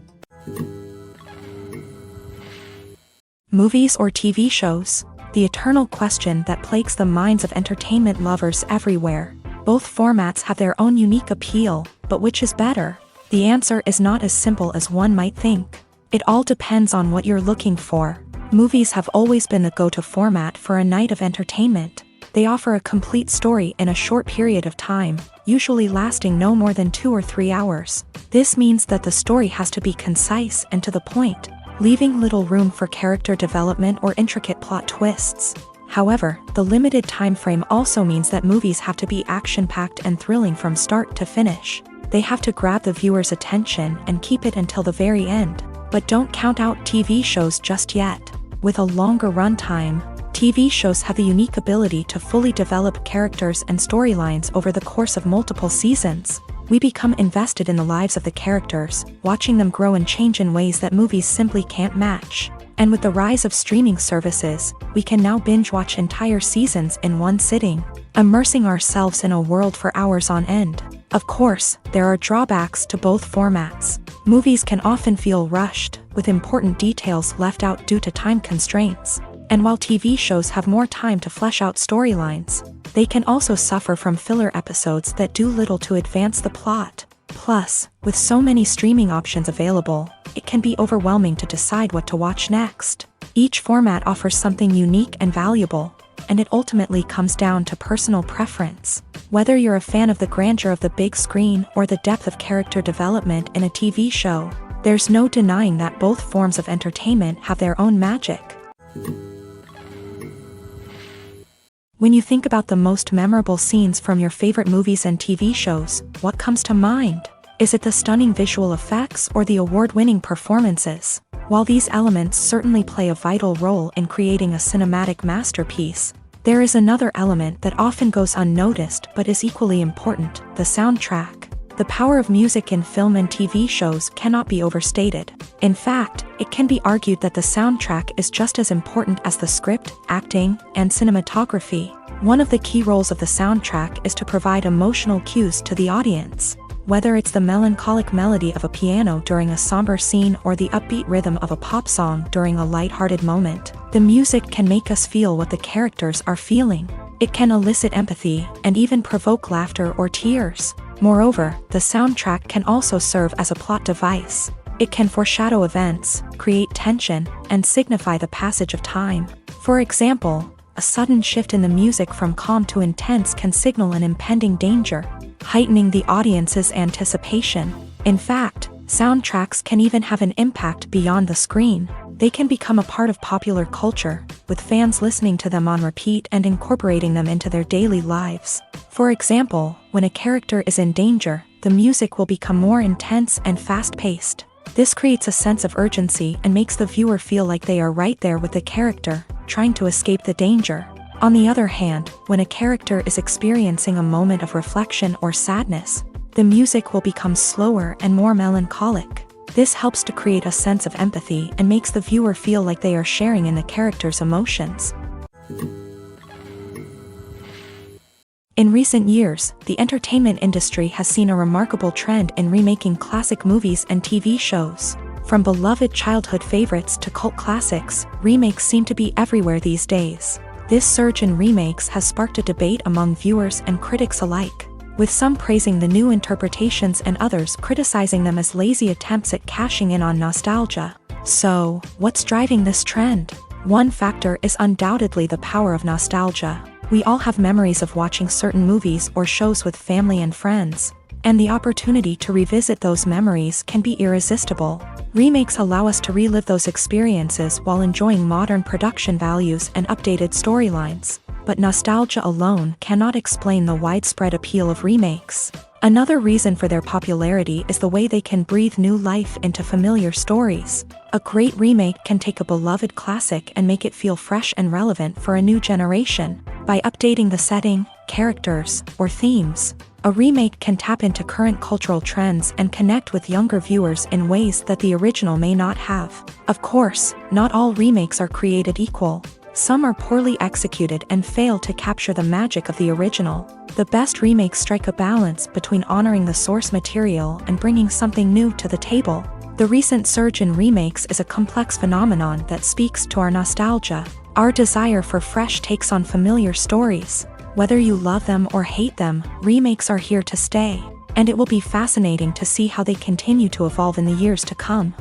Movies or TV shows? The eternal question that plagues the minds of entertainment lovers everywhere. Both formats have their own unique appeal, but which is better? The answer is not as simple as one might think. It all depends on what you're looking for. Movies have always been the go-to format for a night of entertainment. They offer a complete story in a short period of time, usually lasting no more than 2 or 3 hours. This means that the story has to be concise and to the point, leaving little room for character development or intricate plot twists. However, the limited time frame also means that movies have to be action-packed and thrilling from start to finish. They have to grab the viewer's attention and keep it until the very end. But don't count out TV shows just yet. With a longer runtime, TV shows have the unique ability to fully develop characters and storylines over the course of multiple seasons. We become invested in the lives of the characters, watching them grow and change in ways that movies simply can't match. And with the rise of streaming services, we can now binge-watch entire seasons in one sitting, immersing ourselves in a world for hours on end. Of course, there are drawbacks to both formats. Movies can often feel rushed, with important details left out due to time constraints. And while TV shows have more time to flesh out storylines, they can also suffer from filler episodes that do little to advance the plot. Plus, with so many streaming options available, it can be overwhelming to decide what to watch next. Each format offers something unique and valuable, and it ultimately comes down to personal preference. Whether you're a fan of the grandeur of the big screen or the depth of character development in a TV show, there's no denying that both forms of entertainment have their own magic. When you think about the most memorable scenes from your favorite movies and TV shows, what comes to mind? Is it the stunning visual effects or the award-winning performances? While these elements certainly play a vital role in creating a cinematic masterpiece, there is another element that often goes unnoticed but is equally important: the soundtrack. The power of music in film and TV shows cannot be overstated. In fact, it can be argued that the soundtrack is just as important as the script, acting, and cinematography. One of the key roles of the soundtrack is to provide emotional cues to the audience. Whether it's the melancholic melody of a piano during a somber scene or the upbeat rhythm of a pop song during a lighthearted moment, the music can make us feel what the characters are feeling. It can elicit empathy and even provoke laughter or tears. Moreover, the soundtrack can also serve as a plot device. It can foreshadow events, create tension, and signify the passage of time. For example, a sudden shift in the music from calm to intense can signal an impending danger, heightening the audience's anticipation. In fact, soundtracks can even have an impact beyond the screen. They can become a part of popular culture, with fans listening to them on repeat and incorporating them into their daily lives. For example, when a character is in danger, the music will become more intense and fast-paced. This creates a sense of urgency and makes the viewer feel like they are right there with the character, trying to escape the danger. On the other hand, when a character is experiencing a moment of reflection or sadness, the music will become slower and more melancholic. This helps to create a sense of empathy and makes the viewer feel like they are sharing in the character's emotions. In recent years, the entertainment industry has seen a remarkable trend in remaking classic movies and TV shows. From beloved childhood favorites to cult classics, remakes seem to be everywhere these days. This surge in remakes has sparked a debate among viewers and critics alike, with some praising the new interpretations and others criticizing them as lazy attempts at cashing in on nostalgia. So, what's driving this trend? One factor is undoubtedly the power of nostalgia. We all have memories of watching certain movies or shows with family and friends, and the opportunity to revisit those memories can be irresistible. Remakes allow us to relive those experiences while enjoying modern production values and updated storylines. But nostalgia alone cannot explain the widespread appeal of remakes. Another reason for their popularity is the way they can breathe new life into familiar stories. A great remake can take a beloved classic and make it feel fresh and relevant for a new generation. By updating the setting, characters, or themes, a remake can tap into current cultural trends and connect with younger viewers in ways that the original may not have. Of course, not all remakes are created equal. Some are poorly executed and fail to capture the magic of the original. The best remakes strike a balance between honoring the source material and bringing something new to the table. The recent surge in remakes is a complex phenomenon that speaks to our nostalgia, our desire for fresh takes on familiar stories. Whether you love them or hate them, remakes are here to stay, and it will be fascinating to see how they continue to evolve in the years to come.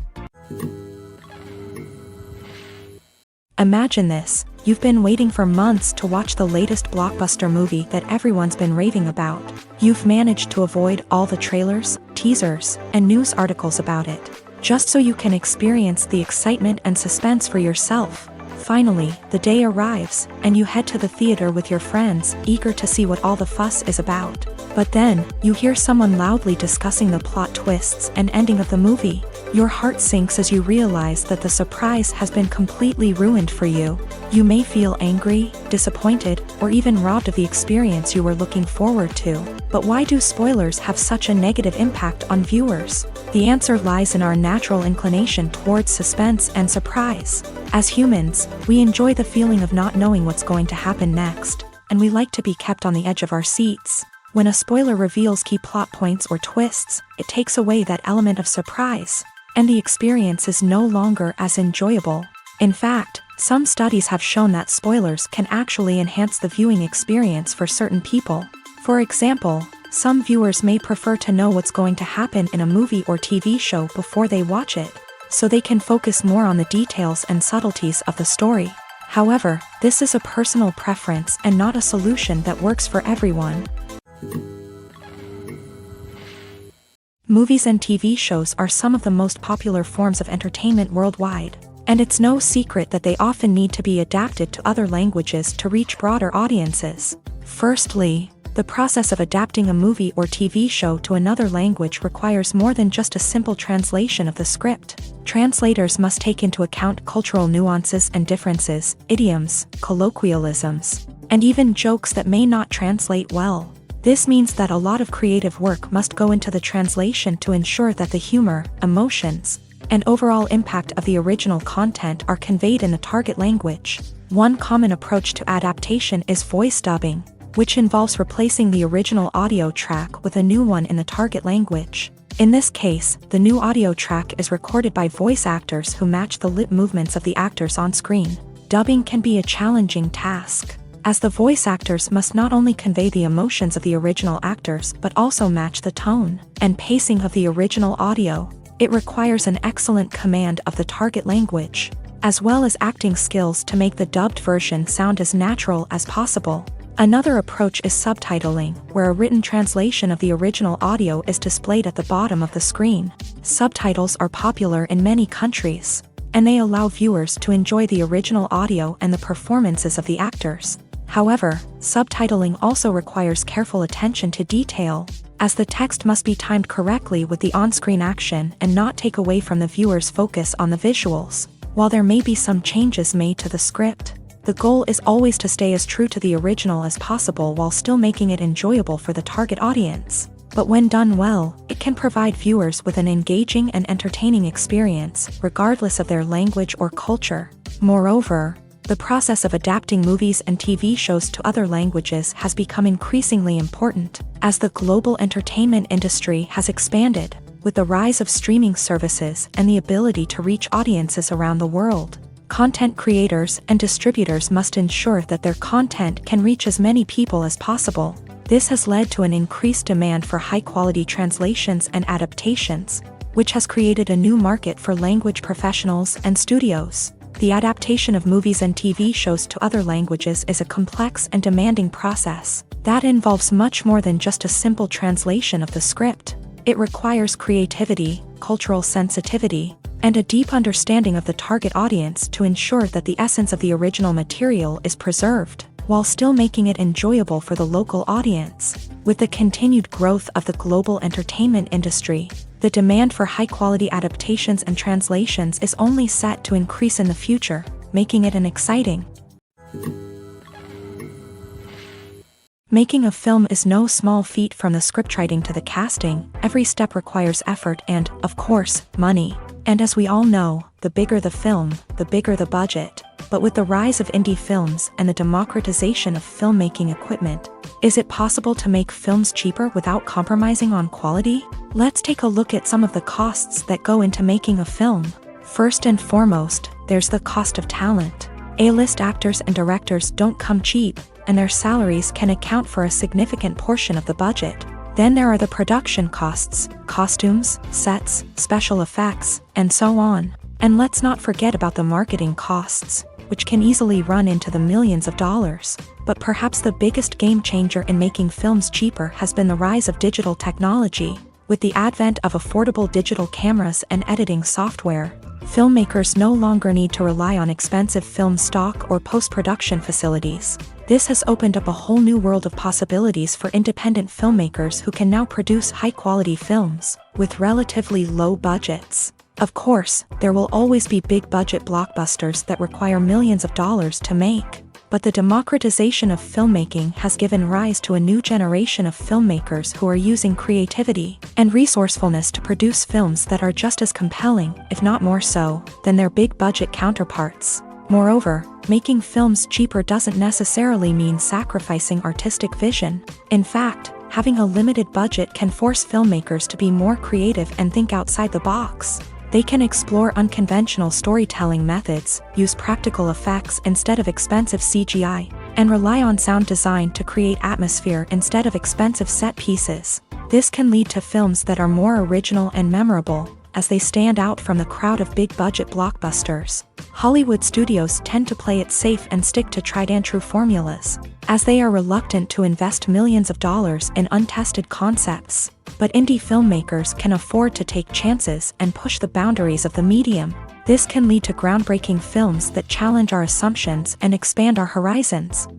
Imagine this, you've been waiting for months to watch the latest blockbuster movie that everyone's been raving about. You've managed to avoid all the trailers, teasers, and news articles about it, just so you can experience the excitement and suspense for yourself. Finally, the day arrives, and you head to the theater with your friends, eager to see what all the fuss is about. But then, you hear someone loudly discussing the plot twists and ending of the movie. Your heart sinks as you realize that the surprise has been completely ruined for you. You may feel angry, disappointed, or even robbed of the experience you were looking forward to. But why do spoilers have such a negative impact on viewers? The answer lies in our natural inclination towards suspense and surprise. As humans, we enjoy the feeling of not knowing what's going to happen next, and we like to be kept on the edge of our seats. When a spoiler reveals key plot points or twists, it takes away that element of surprise, and the experience is no longer as enjoyable. In fact, some studies have shown that spoilers can actually enhance the viewing experience for certain people. For example, some viewers may prefer to know what's going to happen in a movie or TV show before they watch it, so they can focus more on the details and subtleties of the story. However, this is a personal preference and not a solution that works for everyone. Movies and TV shows are some of the most popular forms of entertainment worldwide, and it's no secret that they often need to be adapted to other languages to reach broader audiences. Firstly, the process of adapting a movie or TV show to another language requires more than just a simple translation of the script. Translators must take into account cultural nuances and differences, idioms, colloquialisms, and even jokes that may not translate well. This means that a lot of creative work must go into the translation to ensure that the humor, emotions, and overall impact of the original content are conveyed in the target language. One common approach to adaptation is voice dubbing. which involves replacing the original audio track with a new one in the target language. In this case, the new audio track is recorded by voice actors who match the lip movements of the actors on screen. Dubbing can be a challenging task, as the voice actors must not only convey the emotions of the original actors but also match the tone and pacing of the original audio. It requires an excellent command of the target language, as well as acting skills to make the dubbed version sound as natural as possible. Another approach is subtitling, where a written translation of the original audio is displayed at the bottom of the screen. Subtitles are popular in many countries, and they allow viewers to enjoy the original audio and the performances of the actors. However, subtitling also requires careful attention to detail, as the text must be timed correctly with the on-screen action and not take away from the viewer's focus on the visuals. While there may be some changes made to the script, the goal is always to stay as true to the original as possible while still making it enjoyable for the target audience. But when done well, it can provide viewers with an engaging and entertaining experience, regardless of their language or culture. Moreover, the process of adapting movies and TV shows to other languages has become increasingly important, as the global entertainment industry has expanded, with the rise of streaming services and the ability to reach audiences around the world. Content creators and distributors must ensure that their content can reach as many people as possible. This has led to an increased demand for high-quality translations and adaptations, which has created a new market for language professionals and studios. The adaptation of movies and TV shows to other languages is a complex and demanding process that involves much more than just a simple translation of the script. It requires creativity, cultural sensitivity, and a deep understanding of the target audience to ensure that the essence of the original material is preserved, while still making it enjoyable for the local audience. With the continued growth of the global entertainment industry, the demand for high-quality adaptations and translations is only set to increase in the future, making it an exciting. Making a film is no small feat. From the scriptwriting to the casting, every step requires effort and, of course, money. And as we all know, the bigger the film, the bigger the budget. But with the rise of indie films and the democratization of filmmaking equipment, is it possible to make films cheaper without compromising on quality? Let's take a look at some of the costs that go into making a film. First and foremost, there's the cost of talent. A-list actors and directors don't come cheap, and their salaries can account for a significant portion of the budget. Then there are the production costs, costumes, sets, special effects, and so on. And let's not forget about the marketing costs, which can easily run into the millions of dollars. But perhaps the biggest game changer in making films cheaper has been the rise of digital technology. With the advent of affordable digital cameras and editing software, filmmakers no longer need to rely on expensive film stock or post-production facilities. This has opened up a whole new world of possibilities for independent filmmakers who can now produce high-quality films with relatively low budgets. Of course, there will always be big-budget blockbusters that require millions of dollars to make. But the democratization of filmmaking has given rise to a new generation of filmmakers who are using creativity and resourcefulness to produce films that are just as compelling, if not more so, than their big-budget counterparts. Moreover, making films cheaper doesn't necessarily mean sacrificing artistic vision. In fact, having a limited budget can force filmmakers to be more creative and think outside the box. They can explore unconventional storytelling methods, use practical effects instead of expensive CGI, and rely on sound design to create atmosphere instead of expensive set pieces. This can lead to films that are more original and memorable, as they stand out from the crowd of big-budget blockbusters. Hollywood studios tend to play it safe and stick to tried-and-true formulas, as they are reluctant to invest millions of dollars in untested concepts. But indie filmmakers can afford to take chances and push the boundaries of the medium. This can lead to groundbreaking films that challenge our assumptions and expand our horizons.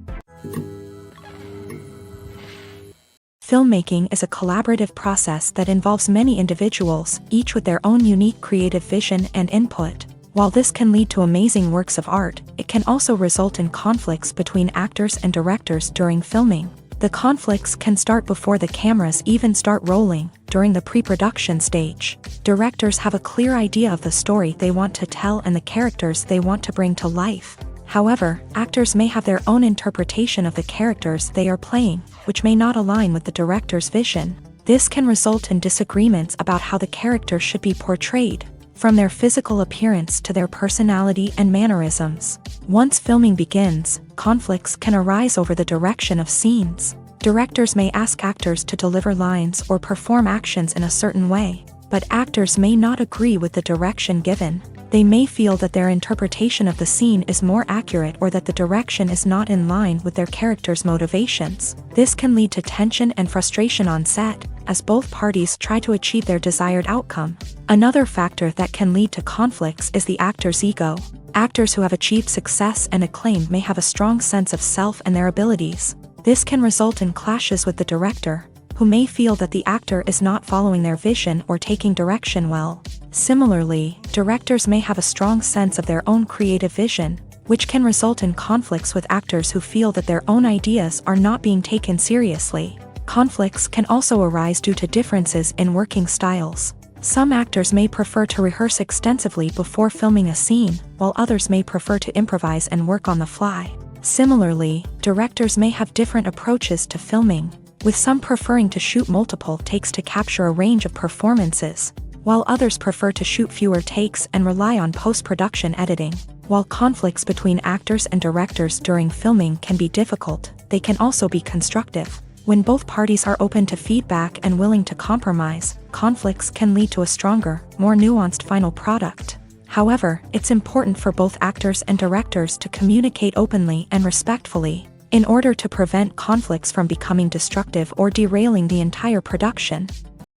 Filmmaking is a collaborative process that involves many individuals, each with their own unique creative vision and input. While this can lead to amazing works of art, it can also result in conflicts between actors and directors during filming. The conflicts can start before the cameras even start rolling, during the pre-production stage. Directors have a clear idea of the story they want to tell and the characters they want to bring to life. However, actors may have their own interpretation of the characters they are playing, which may not align with the director's vision. This can result in disagreements about how the character should be portrayed, from their physical appearance to their personality and mannerisms. Once filming begins, conflicts can arise over the direction of scenes. Directors may ask actors to deliver lines or perform actions in a certain way, but actors may not agree with the direction given. They may feel that their interpretation of the scene is more accurate or that the direction is not in line with their character's motivations. This can lead to tension and frustration on set, as both parties try to achieve their desired outcome. Another factor that can lead to conflicts is the actor's ego. Actors who have achieved success and acclaim may have a strong sense of self and their abilities. This can result in clashes with the director, who may feel that the actor is not following their vision or taking direction well. Similarly, directors may have a strong sense of their own creative vision, which can result in conflicts with actors who feel that their own ideas are not being taken seriously. Conflicts can also arise due to differences in working styles. Some actors may prefer to rehearse extensively before filming a scene, while others may prefer to improvise and work on the fly. Similarly, directors may have different approaches to filming, with some preferring to shoot multiple takes to capture a range of performances, while others prefer to shoot fewer takes and rely on post-production editing. While conflicts between actors and directors during filming can be difficult, they can also be constructive. When both parties are open to feedback and willing to compromise, conflicts can lead to a stronger, more nuanced final product. However, it's important for both actors and directors to communicate openly and respectfully, in order to prevent conflicts from becoming destructive or derailing the entire production.